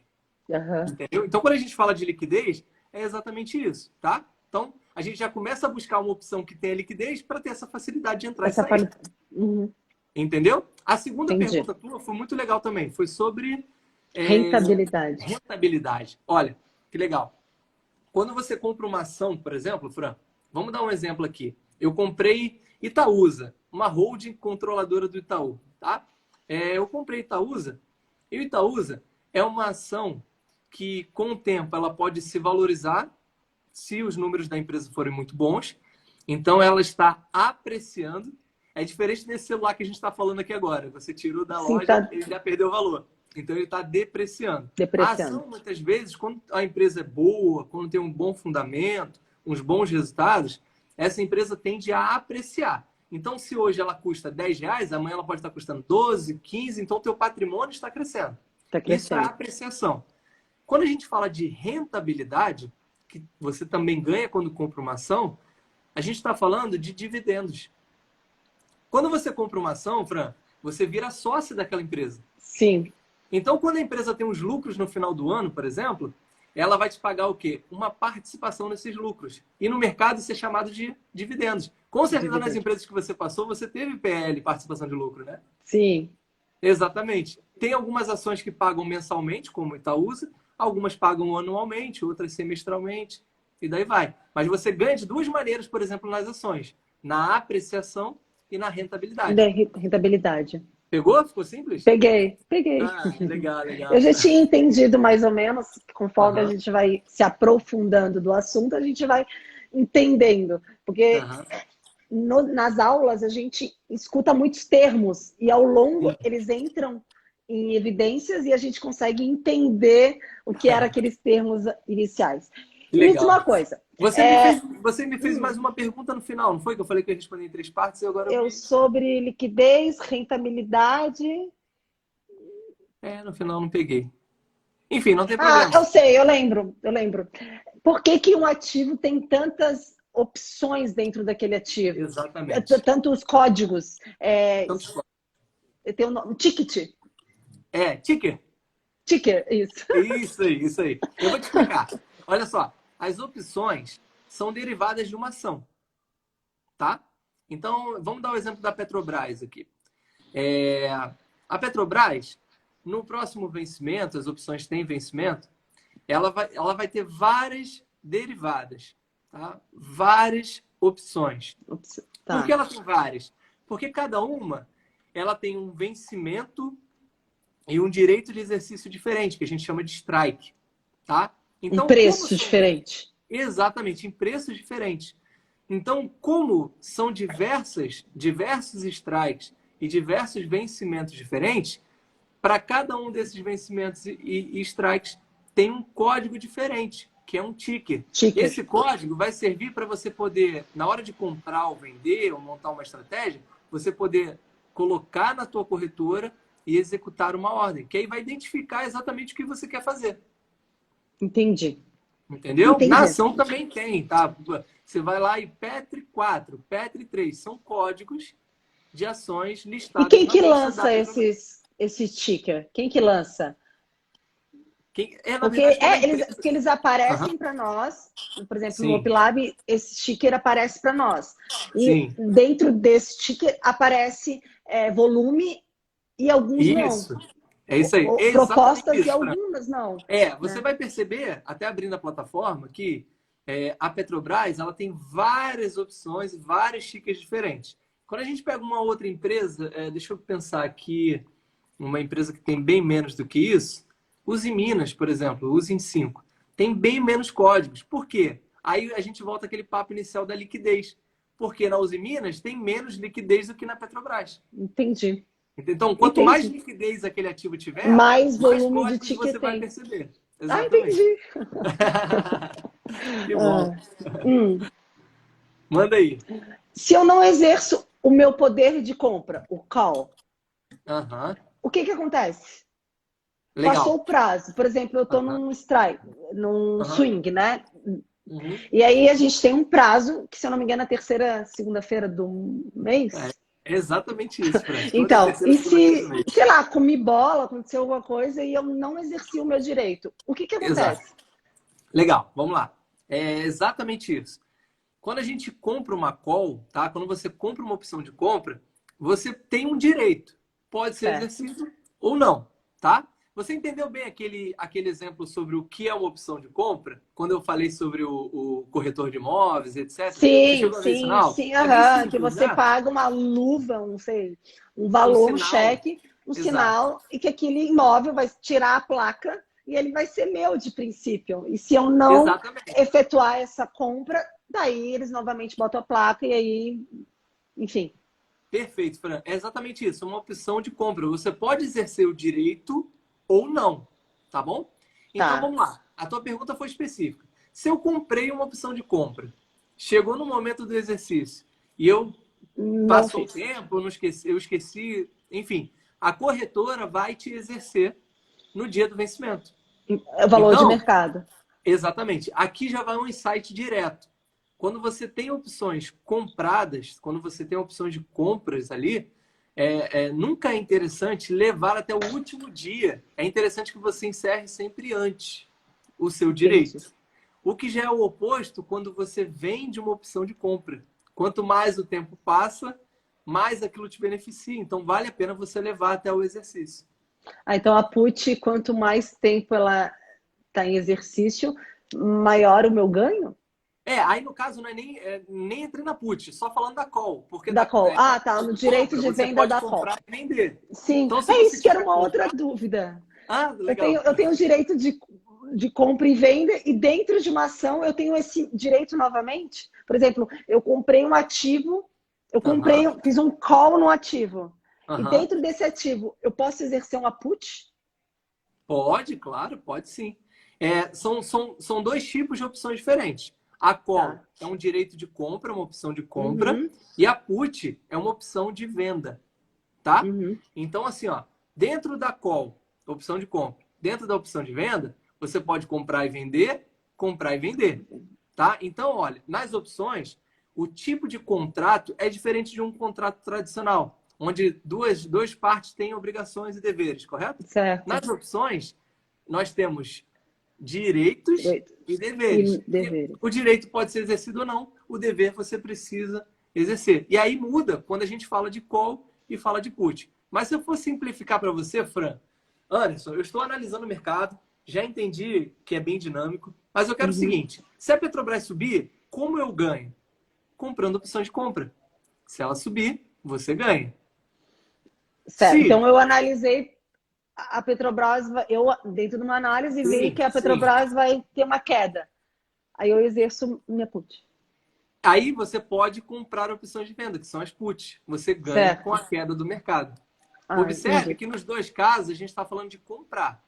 Uhum. Entendeu? Então, quando a gente fala de liquidez, é exatamente isso, tá? Então, a gente já começa a buscar uma opção que tenha liquidez para ter essa facilidade de entrar e Essa sair. Uhum. Entendeu? A segunda Entendi. pergunta tua foi muito legal também. Foi sobre é, Rentabilidade. rentabilidade. Olha, que legal. Quando você compra uma ação, por exemplo, Fran, vamos dar um exemplo aqui. Eu comprei Itaúsa, uma holding controladora do Itaú, tá? Eu comprei Itaúsa e o Itaúsa é uma ação que, com o tempo, ela pode se valorizar se os números da empresa forem muito bons. Então, ela está apreciando. É diferente desse celular que a gente está falando aqui agora. Você tirou da Sim, loja, tá ele já perdeu o valor. Então, ele está depreciando. A depreciando. ação, muitas vezes, quando a empresa é boa, quando tem um bom fundamento, uns bons resultados, essa empresa tende a apreciar. Então, se hoje ela custa R$ 10, amanhã ela pode estar custando 12, 15, então o teu patrimônio está crescendo. Está Isso é crescendo. apreciação. Quando a gente fala de rentabilidade, que você também ganha quando compra uma ação, a gente está falando de dividendos. Quando você compra uma ação, Fran, você vira sócio daquela empresa. Sim, Então, quando a empresa tem uns lucros no final do ano, por exemplo, ela vai te pagar o quê? Uma participação nesses lucros. E no mercado isso é chamado de dividendos. Com certeza, nas dividendo. empresas que você passou, você teve PL, participação de lucro, né? Sim. Exatamente. Tem algumas ações que pagam mensalmente, como Itaúsa, algumas pagam anualmente, outras semestralmente, e daí vai. Mas você ganha de duas maneiras, por exemplo, nas ações: na apreciação e na rentabilidade. Rentabilidade. Pegou? Ficou simples? Peguei, peguei. Ah, legal, Eu legal. já tinha entendido mais ou menos, conforme a Aham, gente vai se aprofundando do assunto, a gente vai entendendo. Porque aham. nas aulas a gente escuta muitos termos e ao longo Sim. eles entram em evidências e a gente consegue entender o que eram aqueles termos iniciais. Que Me diz legal. uma coisa, Você me fez mais uma pergunta no final, não foi? Que eu falei que eu ia responder em três partes e agora eu eu me. sobre liquidez, rentabilidade. No final eu não peguei. Enfim, não tem Ah, problema. eu sei, eu lembro, eu lembro. Por que que um ativo tem tantas opções dentro daquele ativo? Exatamente. Tantos códigos. Tantos códigos. Tem um nome, ticket, Ticker. ticker, isso. Isso aí, isso aí. Eu vou te explicar. Olha só, as opções são derivadas de uma ação, tá? Então, vamos dar o exemplo da Petrobras aqui. A Petrobras, no próximo vencimento, as opções têm vencimento, ela vai ter várias derivadas, tá? Várias opções. Por que Tá. ela tem várias? Porque cada uma ela tem um vencimento e um direito de exercício diferente, que a gente chama de strike, tá? Um Então, como preço são diferente. exatamente em preços diferentes. Então, como são diversos strikes e diversos vencimentos diferentes, para cada um desses vencimentos e strikes tem um código diferente, que é um ticker. Ticker. Esse código vai servir para você poder, na hora de comprar ou vender ou montar uma estratégia, você poder colocar na tua corretora e executar uma ordem, que aí vai identificar exatamente o que você quer fazer. Entendi. Entendeu? Entendi. Na ação também tem, tá? Você vai lá e Petri 4, Petri 3, são códigos de ações listadas. E quem que na bolsa lança esse ticker? Quem que lança? Na verdade, quando a empresa... Porque eles aparecem para nós, por exemplo, Sim. no OpLab, esse ticker aparece para nós. E Sim. dentro desse ticker aparece volume e alguns Isso. não. É isso aí. Propostas isso, e algumas não. Você vai perceber, até abrindo a plataforma, que a Petrobras ela tem várias opções, vários tickers diferentes. Quando a gente pega uma outra empresa, deixa eu pensar aqui, uma empresa que tem bem menos do que isso, Use Minas, por exemplo, Use em 5, tem bem menos códigos. Por quê? Aí a gente volta àquele papo inicial da liquidez. Porque na Use Minas tem menos liquidez do que na Petrobras. Entendi. Então, quanto mais liquidez aquele ativo tiver, mais volume de ticket você vai perceber. Exatamente. Que bom. Manda aí. Se eu não exerço o meu poder de compra, o call, o que acontece? Legal. Passou o prazo. Por exemplo, eu estou num strike, num swing, né? E aí a gente tem um prazo, que se eu não me engano é a terceira segunda-feira do mês. É exatamente isso, Fran. Então, e se, sei lá, comi bola, aconteceu alguma coisa e eu não exerci o meu direito, o que acontece? Exato. Legal, vamos lá. É exatamente isso. Quando a gente compra uma call, tá? Quando você compra uma opção de compra, você tem um direito. Pode ser exercido ou não, tá? Você entendeu bem aquele exemplo sobre o que é uma opção de compra? Quando eu falei sobre o corretor de imóveis, etc. Sim. Que você paga uma luva, não sei, um valor, um cheque, um sinal, e que aquele imóvel vai tirar a placa e ele vai ser meu de princípio. E se eu não efetuar essa compra, daí eles novamente botam a placa e aí, enfim. Perfeito, Fran. É exatamente isso, uma opção de compra. Você pode exercer o direito ou não, tá bom? Então vamos lá. A tua pergunta foi específica. Se eu comprei uma opção de compra, chegou no momento do exercício e eu passou o tempo, eu esqueci, enfim, a corretora vai te exercer no dia do vencimento. É o valor de mercado. Exatamente. Aqui já vai um insight direto. Quando você tem opções compradas, quando você tem opções de compras ali, nunca é interessante levar até o último dia. É interessante que você encerre sempre antes o seu direito. Entendi. O que já é o oposto quando você vende uma opção de compra. Quanto mais o tempo passa, mais aquilo te beneficia. Então, vale a pena você levar até o exercício. Então, a put, quanto mais tempo ela está em exercício, maior o meu ganho? Aí no caso não é nem entrei na put, só falando da call. Porque da call. No direito de venda da call. E vender. Sim, então, isso que era uma outra dúvida. Legal. Eu tenho o direito de compra e venda e dentro de uma ação eu tenho esse direito novamente? Por exemplo, eu comprei um ativo, fiz um call no ativo. E dentro desse ativo, eu posso exercer uma put? Pode, claro, pode sim. São dois tipos de opções diferentes. A call é um direito de compra, uma opção de compra, e a put é uma opção de venda, tá? Então, assim, dentro da call, opção de compra, dentro da opção de venda, você pode comprar e vender, tá? Então, olha, nas opções, o tipo de contrato é diferente de um contrato tradicional, onde duas partes têm obrigações e deveres, correto? Certo. Nas opções, nós temos direitos e deveres. O direito pode ser exercido ou não, o dever você precisa exercer. E aí muda quando a gente fala de call e fala de put. Mas se eu for simplificar para você, Fran, Anderson, eu estou analisando o mercado, já entendi que é bem dinâmico, mas eu quero o seguinte, se a Petrobras subir, como eu ganho? Comprando opções de compra. Se ela subir, você ganha. Certo, então eu analisei a Petrobras, eu dentro de uma análise vi que a Petrobras vai ter uma queda. Aí eu exerço minha put. Aí você pode comprar opções de venda, que são as puts. Você ganha com a queda do mercado. Observe que nos dois casos a gente está falando de comprar.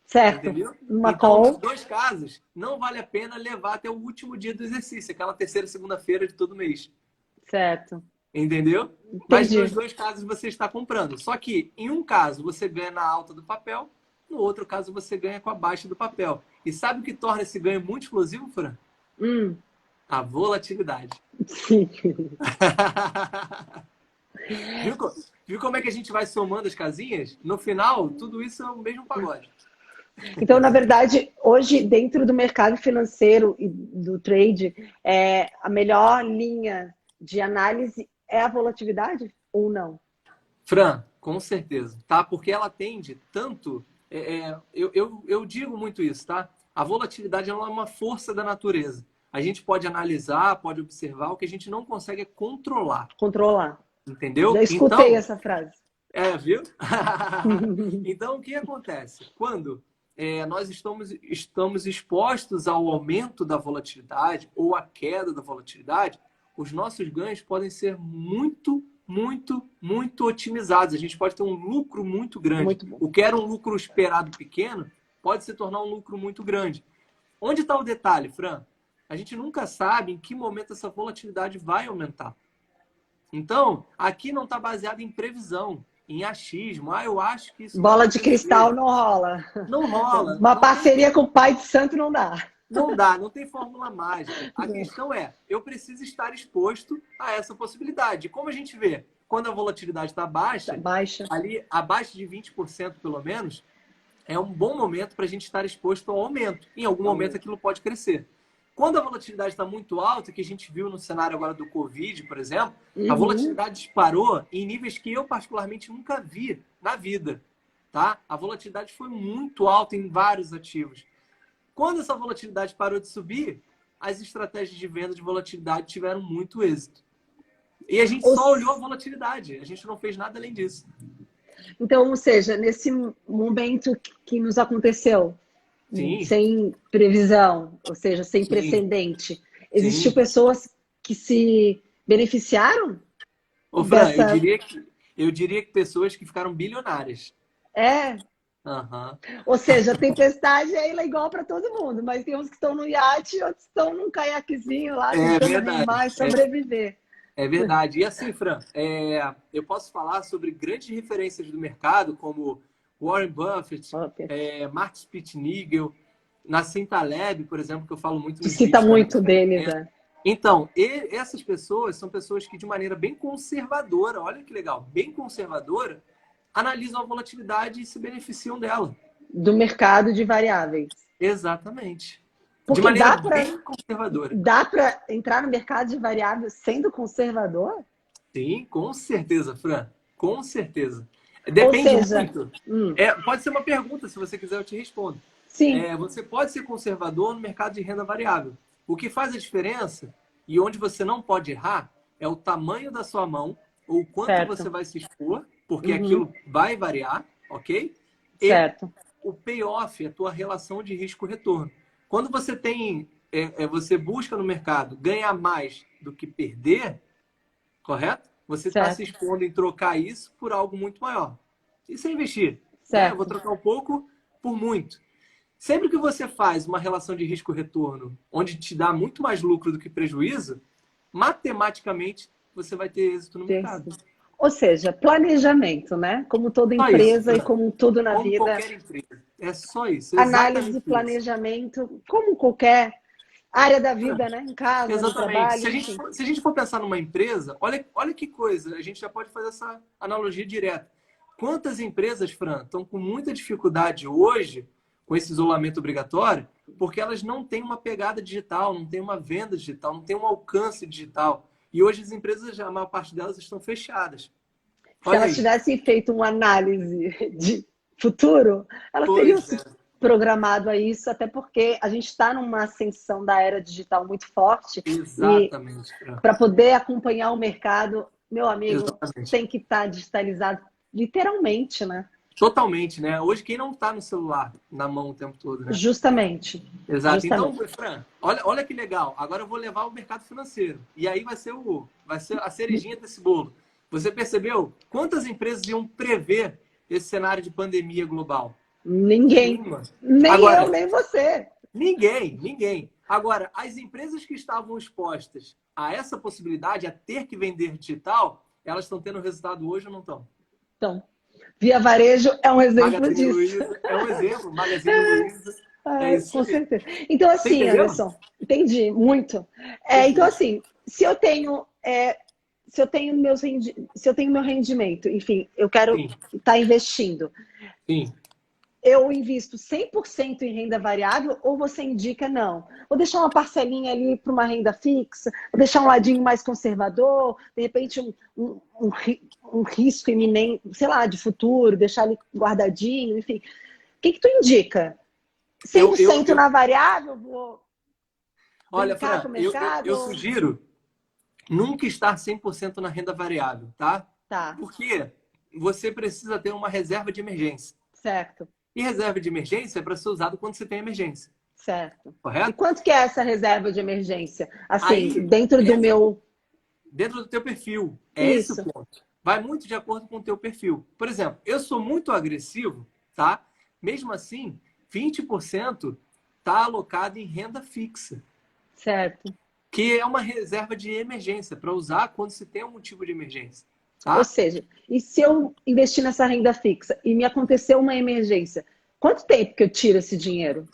Certo. Entendeu? Uma Então, nos call. dois casos, não vale a pena levar até o último dia do exercício, aquela terceira segunda-feira de todo mês. Certo. Entendeu? Mas nos Entendi. dois casos você está comprando. Só que em um caso você ganha na alta do papel, no outro caso você ganha com a baixa do papel. E sabe o que torna esse ganho muito explosivo, Fran? Hum. A volatilidade. Sim. Viu, viu como é que a gente vai somando as casinhas? No final, tudo isso é o mesmo pagode. Então, na verdade, hoje, dentro do mercado financeiro e do trade, a melhor linha de análise é a volatilidade ou não? Fran, com certeza, tá? Porque ela atende tanto. Eu digo muito isso, tá? A volatilidade ela é uma força da natureza. A gente pode analisar, pode observar, o que a gente não consegue é controlar. Controlar. Já Entendeu? escutei Então, essa frase. viu? Então, o que acontece? Quando nós estamos expostos ao aumento da volatilidade ou à queda da volatilidade, os nossos ganhos podem ser muito, muito, muito otimizados. A gente pode ter um lucro muito grande. Muito bom. O que era um lucro esperado pequeno pode se tornar um lucro muito grande. Onde está o detalhe, Fran? A gente nunca sabe em que momento essa volatilidade vai aumentar. Então, aqui não está baseado em previsão, em achismo. Eu acho que isso vai Bola de acontecer. cristal não rola. Não rola. Uma Não parceria tem, com o pai de santo não dá. não dá, não tem fórmula mágica. A questão é, eu preciso estar exposto a essa possibilidade. Como a gente vê, quando a volatilidade está Tá baixa, baixa. ali abaixo de 20% pelo menos, é um bom momento para a gente estar exposto ao aumento. Em algum momento aquilo pode crescer. Quando a volatilidade está muito alta, que a gente viu no cenário agora do Covid, por exemplo, a volatilidade disparou em níveis que eu particularmente nunca vi na vida. Tá? A volatilidade foi muito alta em vários ativos. Quando essa volatilidade parou de subir, as estratégias de venda de volatilidade tiveram muito êxito. E a gente só olhou a volatilidade, a gente não fez nada além disso. Então, ou seja, nesse momento que nos aconteceu, Sim, sem previsão, ou seja, sem sim, precedente, existiu sim. pessoas que se beneficiaram Ô, Fran, dessa. eu diria que pessoas que ficaram bilionárias. É, Aham. ou seja, a tempestade ela é igual para todo mundo, mas tem uns que estão no iate, outros estão num caiaquezinho lá É tentando verdade. remar e sobreviver. É verdade. E assim, Fran, eu posso falar sobre grandes referências do mercado, como Warren Buffett, Mark Spitznagel, Nassim Taleb, por exemplo, que eu falo muito Tu nos cita vídeos também. muito deles, né? Então, essas pessoas são pessoas que, de maneira bem conservadora, olha que legal, bem conservadora, analisam a volatilidade e se beneficiam dela. Do mercado de variáveis. Exatamente. De Porque maneira bem conservadora. dá para entrar no mercado de variáveis sendo conservador? Sim, com certeza, Fran. Com certeza. Ou Depende seja, muito. Pode ser uma pergunta, se você quiser eu te respondo. sim, Você pode ser conservador no mercado de renda variável. O que faz a diferença e onde você não pode errar é o tamanho da sua mão ou o quanto certo. você vai se expor, porque aquilo vai variar, ok? E Certo. o payoff, a tua relação de risco-retorno. Quando você tem, você busca no mercado ganhar mais do que perder, correto? Você está se Certo. expondo em trocar isso por algo muito maior. Isso é investir. Né? Eu vou Certo. trocar um pouco por muito. Sempre que você faz uma relação de risco-retorno onde te dá muito mais lucro do que prejuízo, matematicamente você vai ter êxito no mercado. Ou seja, planejamento, né? Como toda Só isso, empresa e como tudo na como vida. qualquer empresa. É só isso, Análise, exatamente isso. planejamento, como qualquer área da vida, né? Em casa, no Exatamente. trabalho, enfim. Se a gente for pensar numa empresa, olha que coisa, a gente já pode fazer essa analogia direta. Quantas empresas, Fran, estão com muita dificuldade hoje com esse isolamento obrigatório, porque elas não têm uma pegada digital, não têm uma venda digital, não têm um alcance digital. E hoje as empresas, a maior parte delas estão fechadas. Se elas tivessem feito uma análise de futuro, elas teriam se programado a isso, até porque a gente está numa ascensão da era digital muito forte. Exatamente. E para poder acompanhar o mercado, meu amigo, Exatamente. tem que estar digitalizado literalmente, né? Totalmente, né? Hoje quem não está no celular na mão o tempo todo, né? Justamente. Exato. Justamente. Então, Fran, olha que legal. Agora eu vou levar o mercado financeiro. E aí vai ser a cerejinha desse bolo. Você percebeu quantas empresas iam prever esse cenário de pandemia global? Ninguém. Nenhuma. Nem Agora, eu, nem você. ninguém. Agora, as empresas que estavam expostas a essa possibilidade, a ter que vender digital, elas estão tendo resultado hoje ou não estão? Então, Via Varejo é um exemplo Magazine disso. Luiza é um exemplo. Magazine Luiza é Ah, isso com aí. certeza. Então, Você assim, entendeu? Anderson, entendi muito. Então, Perfeito. assim, se eu tenho meu rendimento, enfim, eu quero Sim, estar investindo. sim. Eu invisto 100% em renda variável ou você indica não? Vou deixar uma parcelinha ali para uma renda fixa, vou deixar um ladinho mais conservador, de repente um risco iminente, sei lá, de futuro, deixar ali guardadinho, enfim. O que tu indica? cem Eu, por eu, cento eu, na variável? Vou olha, brincar Fran, com o eu mercado? sugiro nunca estar 100% na renda variável, tá? Tá, Porque você precisa ter uma reserva de emergência. certo, E reserva de emergência é para ser usado quando você tem emergência, certo. E correto? quanto que é essa reserva de emergência? Assim, Aí, dentro do essa, meu... dentro do teu perfil, é esse o Isso, ponto. Vai muito de acordo com o teu perfil. Por exemplo, eu sou muito agressivo, tá? Mesmo assim, 20% está alocado em renda fixa, certo. que é uma reserva de emergência, para usar quando se tem um motivo de emergência, Ou tá? seja, e se eu investir nessa renda fixa e me acontecer uma emergência, quanto tempo que eu tiro esse dinheiro?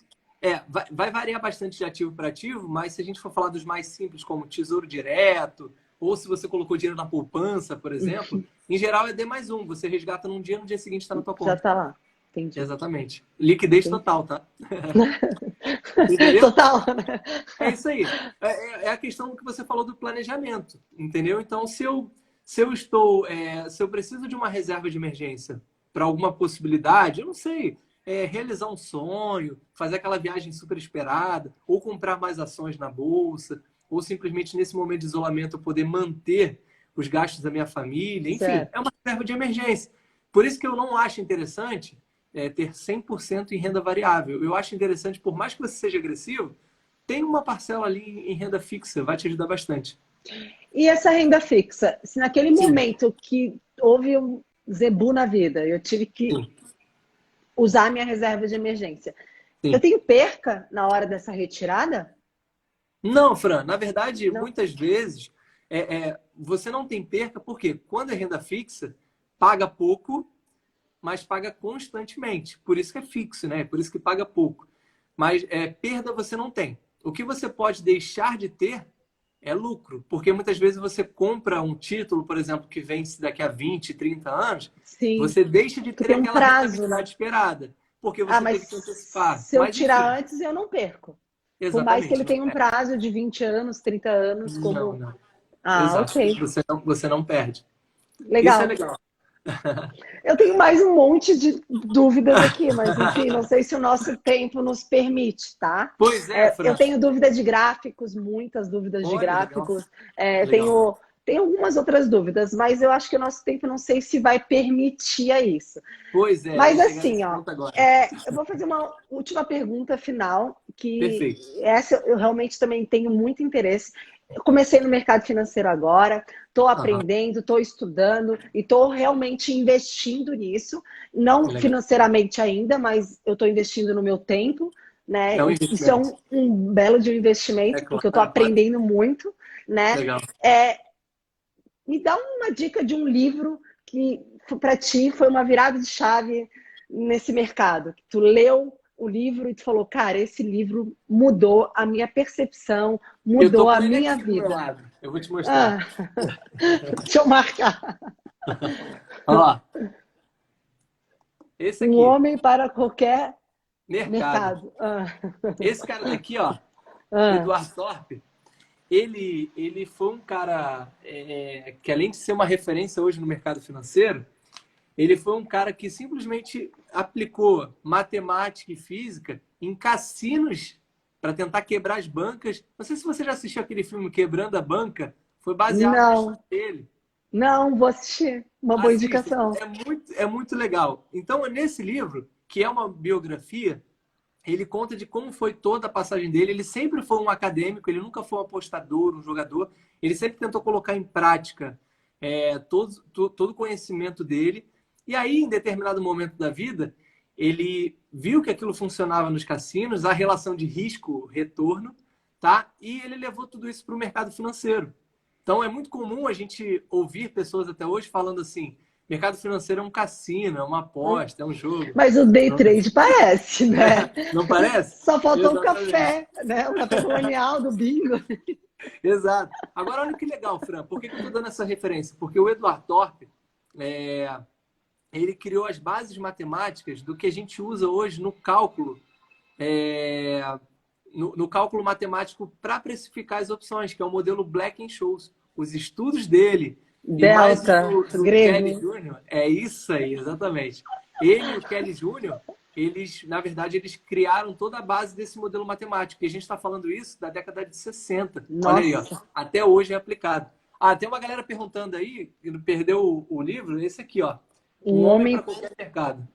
Vai variar bastante de ativo para ativo, mas se a gente for falar dos mais simples, como tesouro direto, ou se você colocou dinheiro na poupança, por exemplo, em geral é D mais um. Você resgata num dia, no dia seguinte está na tua Já conta. tá lá. Entendi. Exatamente. Liquidez Entendi. total, tá? Entendeu? Total, né? É isso aí. É a questão que você falou do planejamento, entendeu? Então, se eu preciso de uma reserva de emergência para alguma possibilidade, eu não sei, realizar um sonho, fazer aquela viagem super esperada, ou comprar mais ações na bolsa, ou simplesmente nesse momento de isolamento eu poder manter os gastos da minha família, enfim, é Certo. uma reserva de emergência. Por isso que eu não acho interessante ter 100% em renda variável. Eu acho interessante, por mais que você seja agressivo, tem uma parcela ali em renda fixa, vai te ajudar bastante. E essa renda fixa, se naquele Sim, momento que houve um zebu na vida, eu tive que sim, usar a minha reserva de emergência, eu sim. tenho perca na hora dessa retirada? Não, Fran, na verdade, Não. muitas vezes você não tem perca, porque quando é renda fixa, paga pouco, mas paga constantemente. Por isso que é fixo, né? Por isso que paga pouco. Mas perda você não tem. O que você pode deixar de ter é lucro, porque muitas vezes você compra um título, por exemplo, que vence daqui a 20, 30 anos, Sim, você deixa de que ter tem um aquela prazo, né? rentabilidade esperada, porque Ah, você mas teve que antecipar. se eu Mas tirar enfim, antes, eu não perco. Por mais que exatamente, ele não tenha um perde. prazo de 20 anos, 30 anos, Não, como. não. Ah, Exato. ok. Você não perde. Isso é Legal. legal. Eu tenho mais um monte de dúvidas aqui, mas enfim, não sei se o nosso tempo nos permite, tá? Pois é, Eu Fran. tenho dúvida de gráficos, muitas dúvidas de Olha, legal. gráficos. Legal. Tenho algumas outras dúvidas, mas eu acho que o nosso tempo não sei se vai permitir a isso. Pois é, eu Mas ia chegar assim, nesse ó, ponto agora. eu vou fazer uma última pergunta final, que Perfeito. essa eu realmente também tenho muito interesse. Eu comecei no mercado financeiro agora, estou Aham, aprendendo, estou estudando e estou realmente investindo nisso, não legal. financeiramente ainda, mas eu estou investindo no meu tempo, né? É um Isso é investimento. um belo de um É investimento, claro, porque eu estou é claro. aprendendo muito, né? Legal. É, Me dá uma dica de um livro que para ti foi uma virada de chave nesse mercado. Tu leu o livro e tu falou, cara, esse livro mudou a minha percepção, Eu tô mudou a com ele minha aqui do meu vida. lado. Eu vou te mostrar. Ah, deixa eu marcar. Ó, esse Um aqui, homem para qualquer mercado. mercado. Ah, Esse cara daqui, ó, ah, Eduardo Thorpe, ele foi um cara que, além de ser uma referência hoje no mercado financeiro, ele foi um cara que simplesmente aplicou matemática e física em cassinos para tentar quebrar as bancas. Não sei se você já assistiu aquele filme Quebrando a Banca, foi baseado na história não, dele. não, vou assistir. Uma boa Assista, indicação. é muito legal. Então, nesse livro, que é uma biografia, ele conta de como foi toda a passagem dele. Ele sempre foi um acadêmico, ele nunca foi um apostador, um jogador. Ele sempre tentou colocar em prática todo o conhecimento dele. E aí, em determinado momento da vida, ele viu que aquilo funcionava nos cassinos, a relação de risco-retorno, tá? E ele levou tudo isso para o mercado financeiro. Então, é muito comum a gente ouvir pessoas até hoje falando assim, mercado financeiro é um cassino, é uma aposta, é um jogo. Mas o day trade parece, né? Não parece? Só faltou o Exatamente. café, né? O café colonial do bingo. Exato. Agora, olha que legal, Fran. Por que eu estou dando essa referência? Porque o Eduardo Torp, ele criou as bases matemáticas do que a gente usa hoje no cálculo, no cálculo matemático para precificar as opções, que é o modelo Black-Scholes. Os estudos dele e mais Delta, do Kelly grego. Jr., é isso aí, exatamente. Ele e o Kelly Jr., eles, na verdade, eles criaram toda a base desse modelo matemático. E a gente está falando isso da década de 60. Nossa. Olha aí, ó, até hoje é aplicado. Ah, tem uma galera perguntando aí, que perdeu o livro, esse aqui, ó. Um homem para qualquer mercado.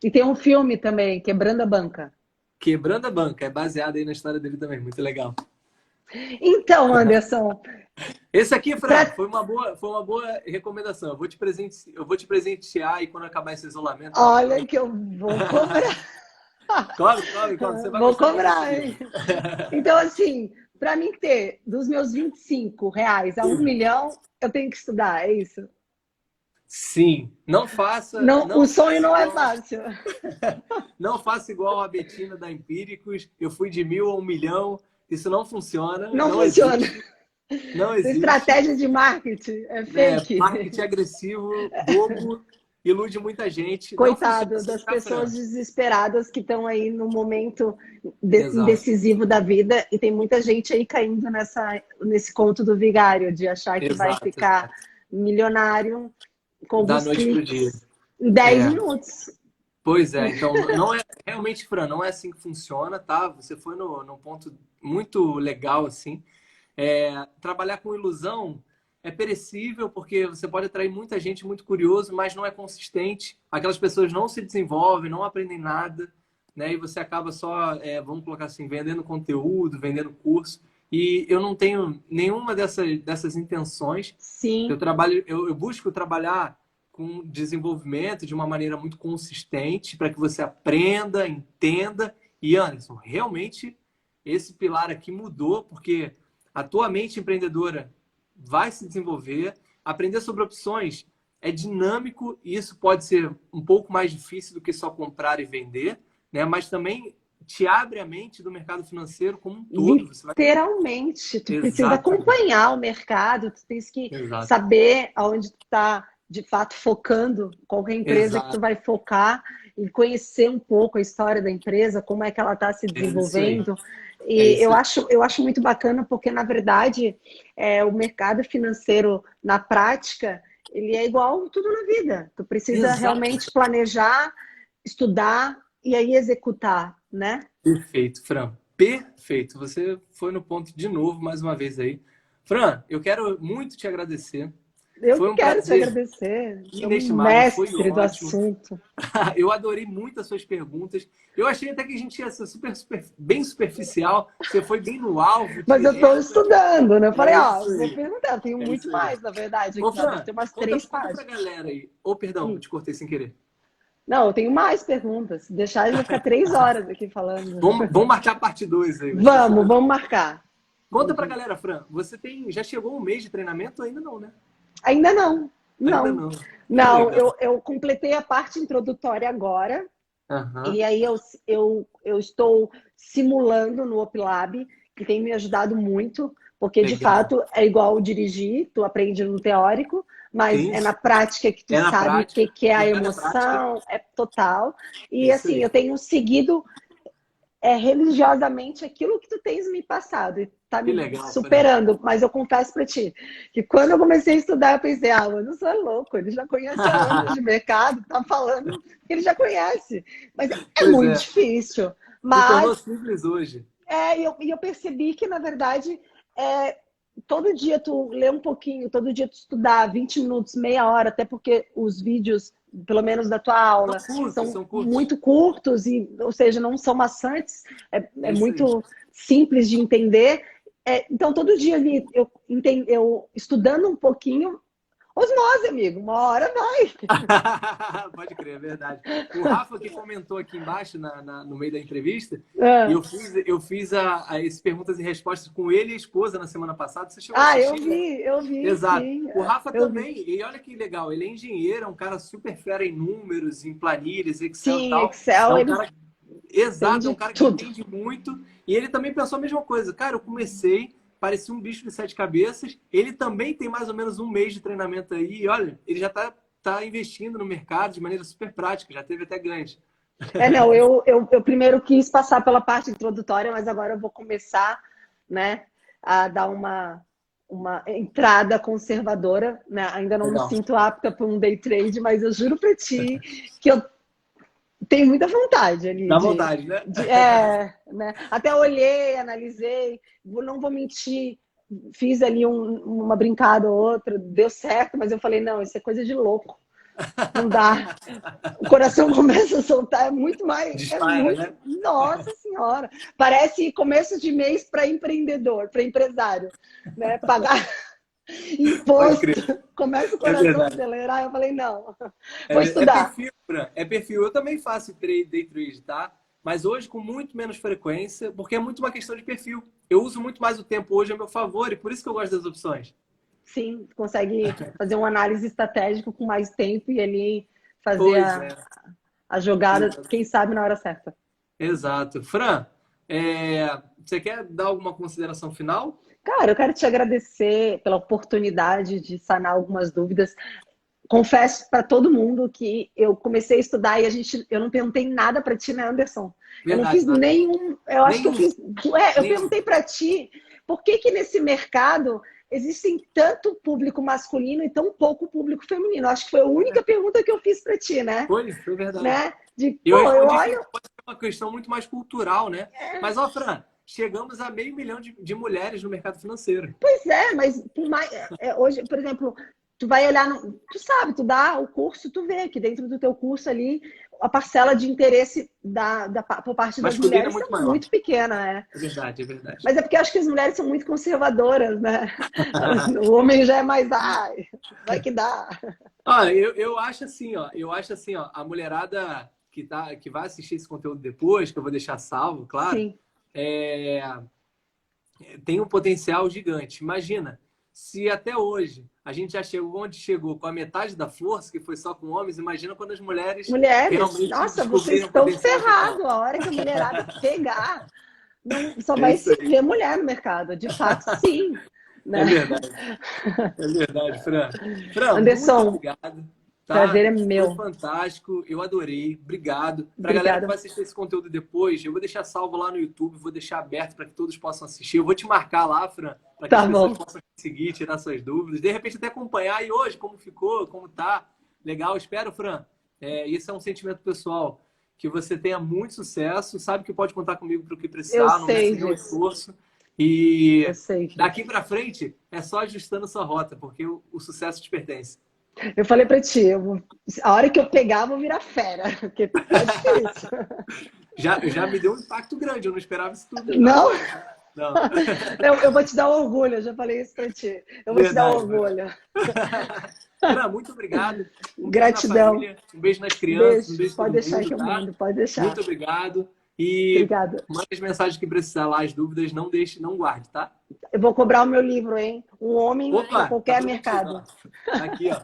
E tem um filme também, Quebrando a Banca. Quebrando a Banca, é baseado aí na história dele também, muito legal. Então, Anderson... Esse aqui, Fran, foi uma boa recomendação. Eu vou te presentear aí quando acabar esse isolamento. Olha que eu vou cobrar. Come, você vai vou cobrar, hein? Então, assim, para mim ter dos meus R$ 25 a 1 milhão, eu tenho que estudar, é isso? Sim, não faça... Não, o sonho não é fácil. Não faça igual a Betina da Empíricos. Eu fui de 1.000 a 1 milhão. Isso não funciona. Não funciona. Não existe. Estratégia de marketing é fake. Marketing agressivo, bobo, ilude muita gente. Coitado das pessoas desesperadas que estão aí no momento indecisivo da vida e tem muita gente aí caindo nesse conto do vigário de achar que vai ficar milionário com da os noite pro dia. Em 10 minutos. Pois é, então não é realmente, Fran, não é assim que funciona, tá? Você foi num ponto muito legal, assim. Trabalhar com ilusão é perecível, porque você pode atrair muita gente muito curioso, mas não é consistente. Aquelas pessoas não se desenvolvem, não aprendem nada, né? E você acaba só, vamos colocar assim, vendendo conteúdo, vendendo curso. E eu não tenho nenhuma dessas intenções. Sim. Eu busco trabalhar com desenvolvimento de uma maneira muito consistente para que você aprenda, entenda. E, Anderson, realmente esse pilar aqui mudou, porque a tua mente empreendedora vai se desenvolver. Aprender sobre opções é dinâmico e isso pode ser um pouco mais difícil do que só comprar e vender, né? Mas também te abre a mente do mercado financeiro como um todo. Literalmente. Tu precisa acompanhar o mercado, tu tens que saber aonde tu está, de fato, focando, qual é a empresa que tu vai focar e conhecer um pouco a história da empresa, como é que ela está se desenvolvendo. E eu acho muito bacana porque, na verdade, o mercado financeiro, na prática, ele é igual tudo na vida. Tu precisa realmente planejar, estudar e aí executar, né? Perfeito, Fran. Perfeito. Você foi no ponto de novo, mais uma vez aí. Fran, eu quero muito te agradecer. Eu quero te agradecer. Sou um mestre do assunto. Eu adorei muito as suas perguntas. Eu achei até que a gente ia ser bem superficial. Você foi bem no alvo. Mas eu estou estudando, né? Eu falei, vou perguntar. Eu tenho muito mais, na verdade. Ô, Fran, tem umas 3 páginas. Conta pra galera aí. Perdão, te cortei sem querer. Não, eu tenho mais perguntas. Se deixar, eu vou ficar 3 horas aqui falando. Vamos marcar a parte 2 aí. Vamos marcar. Conta pra galera, Fran. Você já chegou um mês de treinamento ou ainda não, né? Ainda não. Não, eu eu completei a parte introdutória agora. Uhum. E aí eu estou simulando no OpLab, que tem me ajudado muito, porque de fato é igual dirigir, tu aprende no teórico, mas é na prática que tu sabe o que é a emoção, é total. E assim, eu tenho seguido religiosamente aquilo que tu tens me passado. E tá me superando, mas eu confesso pra ti que quando eu comecei a estudar, eu pensei, mano, você é louco, ele já conhece há anos de mercado, tá falando que ele já conhece. Mas é muito difícil. Mas tornou simples hoje. E eu percebi que, na verdade, todo dia tu lê um pouquinho, todo dia tu estudar 20 minutos, meia hora, até porque os vídeos, pelo menos da tua aula, são muito curtos, ou seja, não são maçantes, é muito simples de entender. Então, todo dia ali, eu estudando um pouquinho, Osmose, amigo, uma hora vai. Pode crer, é verdade. O Rafa que comentou aqui embaixo, no meio da entrevista, e Ah, eu fiz essas perguntas e respostas com ele e a esposa na semana passada. Você chegou a assistir, né? eu vi, Exato. sim. O Rafa Eu vi. também, e olha que legal, ele é engenheiro, é um cara super fera em números, em planilhas, Excel e Sim, tal. É Excel, um ele cara, exato, é entende um cara que tudo. entende muito. E ele também pensou a mesma coisa. Cara, eu comecei, parecia um bicho de sete cabeças. Ele também tem mais ou menos um mês de treinamento aí. E olha, ele já tá investindo no mercado de maneira super prática, já teve até ganhos. Não, eu primeiro quis passar pela parte introdutória, mas agora eu vou começar, né, a dar uma entrada conservadora, né? Ainda não me Legal. sinto apta para um day trade, mas eu juro para ti que eu tenho muita vontade ali Dá vontade, né? né? Até olhei, analisei, não vou mentir, fiz ali uma brincada ou outra, deu certo, mas eu falei, não, isso é coisa de louco. Não dá. O coração começa a soltar, Dispara, né? nossa senhora. Parece começo de mês para empreendedor, para empresário, né? Pagar Pode imposto, crer. começa o É coração a verdade. acelerar. Eu falei, não, vou É estudar. perfil, Fran. É perfil. Eu também faço day trade, tá? Mas hoje com muito menos frequência, porque é muito uma questão de perfil. Eu uso muito mais o tempo hoje a meu favor e por isso que eu gosto das opções. Sim, consegue fazer uma análise estratégica com mais tempo e ali fazer Pois é. a jogada, Exato. quem sabe na hora certa. Exato. Fran, você quer dar alguma consideração final? Cara, eu quero te agradecer pela oportunidade de sanar algumas dúvidas. Confesso para todo mundo que eu comecei a estudar e eu não perguntei nada para ti, né, Anderson? Eu não Verdade, fiz nada. nenhum. Eu acho que eu Nenhum. fiz. Eu Nenhum. perguntei para ti por que que nesse mercado existem tanto público masculino e tão pouco público feminino. Eu acho que foi a única pergunta que eu fiz para ti, Foi verdade. né? De, E eu pô, eu respondi que olho. pode ser uma questão muito mais cultural, né? Mas, ó, Fran, chegamos a 500 mil de mulheres no mercado financeiro. Pois é, mas por mais, hoje, por exemplo, tu vai olhar, tu sabe, tu dá o curso, tu vê que dentro do teu curso ali, a parcela de interesse por parte das Masculino é mulheres é muito maior. muito pequena, né? É verdade, é verdade. Mas é porque eu acho que as mulheres são muito conservadoras, né? O homem já é mais, vai que dá. Eu acho assim, ó, a mulherada que vai assistir esse conteúdo depois, que eu vou deixar salvo, claro, Sim, é, tem um potencial gigante. Imagina, se até hoje a gente já chegou onde chegou com a metade da força, que foi só com homens, imagina quando as mulheres mulheres, realmente nossa, vocês descobrirem o estão potencial total. ferrados. A hora que a mulherada pegar, não, só É vai isso se aí. ver mulher no mercado. De fato, sim. É Né? verdade. É verdade, Fran. Fran, muito Anderson, obrigado. prazer Tá? é Foi meu. fantástico, eu adorei. Obrigado. Para a galera que Obrigada. vai assistir esse conteúdo depois, eu vou deixar salvo lá no YouTube, vou deixar aberto para que todos possam assistir. Eu vou te marcar lá, Fran, para que as Tá pessoas bom. possam seguir, tirar suas dúvidas, de repente até acompanhar e hoje como ficou, como tá. Legal, espero, Fran. Isso é um sentimento pessoal. Que você tenha muito sucesso, sabe que pode contar comigo para o que Eu precisar, não sei meça nenhum disso. esforço. E Eu sei daqui disso. para frente é só ajustando sua rota, porque o sucesso te pertence. Eu falei pra ti, a hora que eu pegar, eu vou virar fera, porque tá difícil. Já me deu um impacto grande, eu não esperava isso tudo Não? agora. Não. Eu vou te dar orgulho, eu já falei isso pra ti. Eu vou te dar Verdade, orgulho. Fran, muito obrigado. Um beijo na Gratidão. família, um beijo nas crianças, um Beijo. beijo em Pode todo deixar que mundo, eu tá? mando, pode deixar. Muito obrigado. E Obrigada. mande as mensagens que precisar lá, as dúvidas, não deixe, não guarde, tá? Eu vou cobrar o meu livro, hein? Um homem para Opa, tá qualquer prometido, mercado. ó. Tá aqui, ó.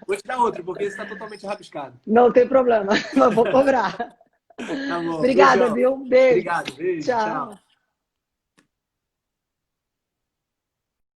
Vou te dar outro, porque esse tá totalmente rabiscado. Não tem problema, eu vou cobrar. Tá bom, Obrigada, beijão. viu? Beijo. Obrigado, beijo, tchau. Tchau.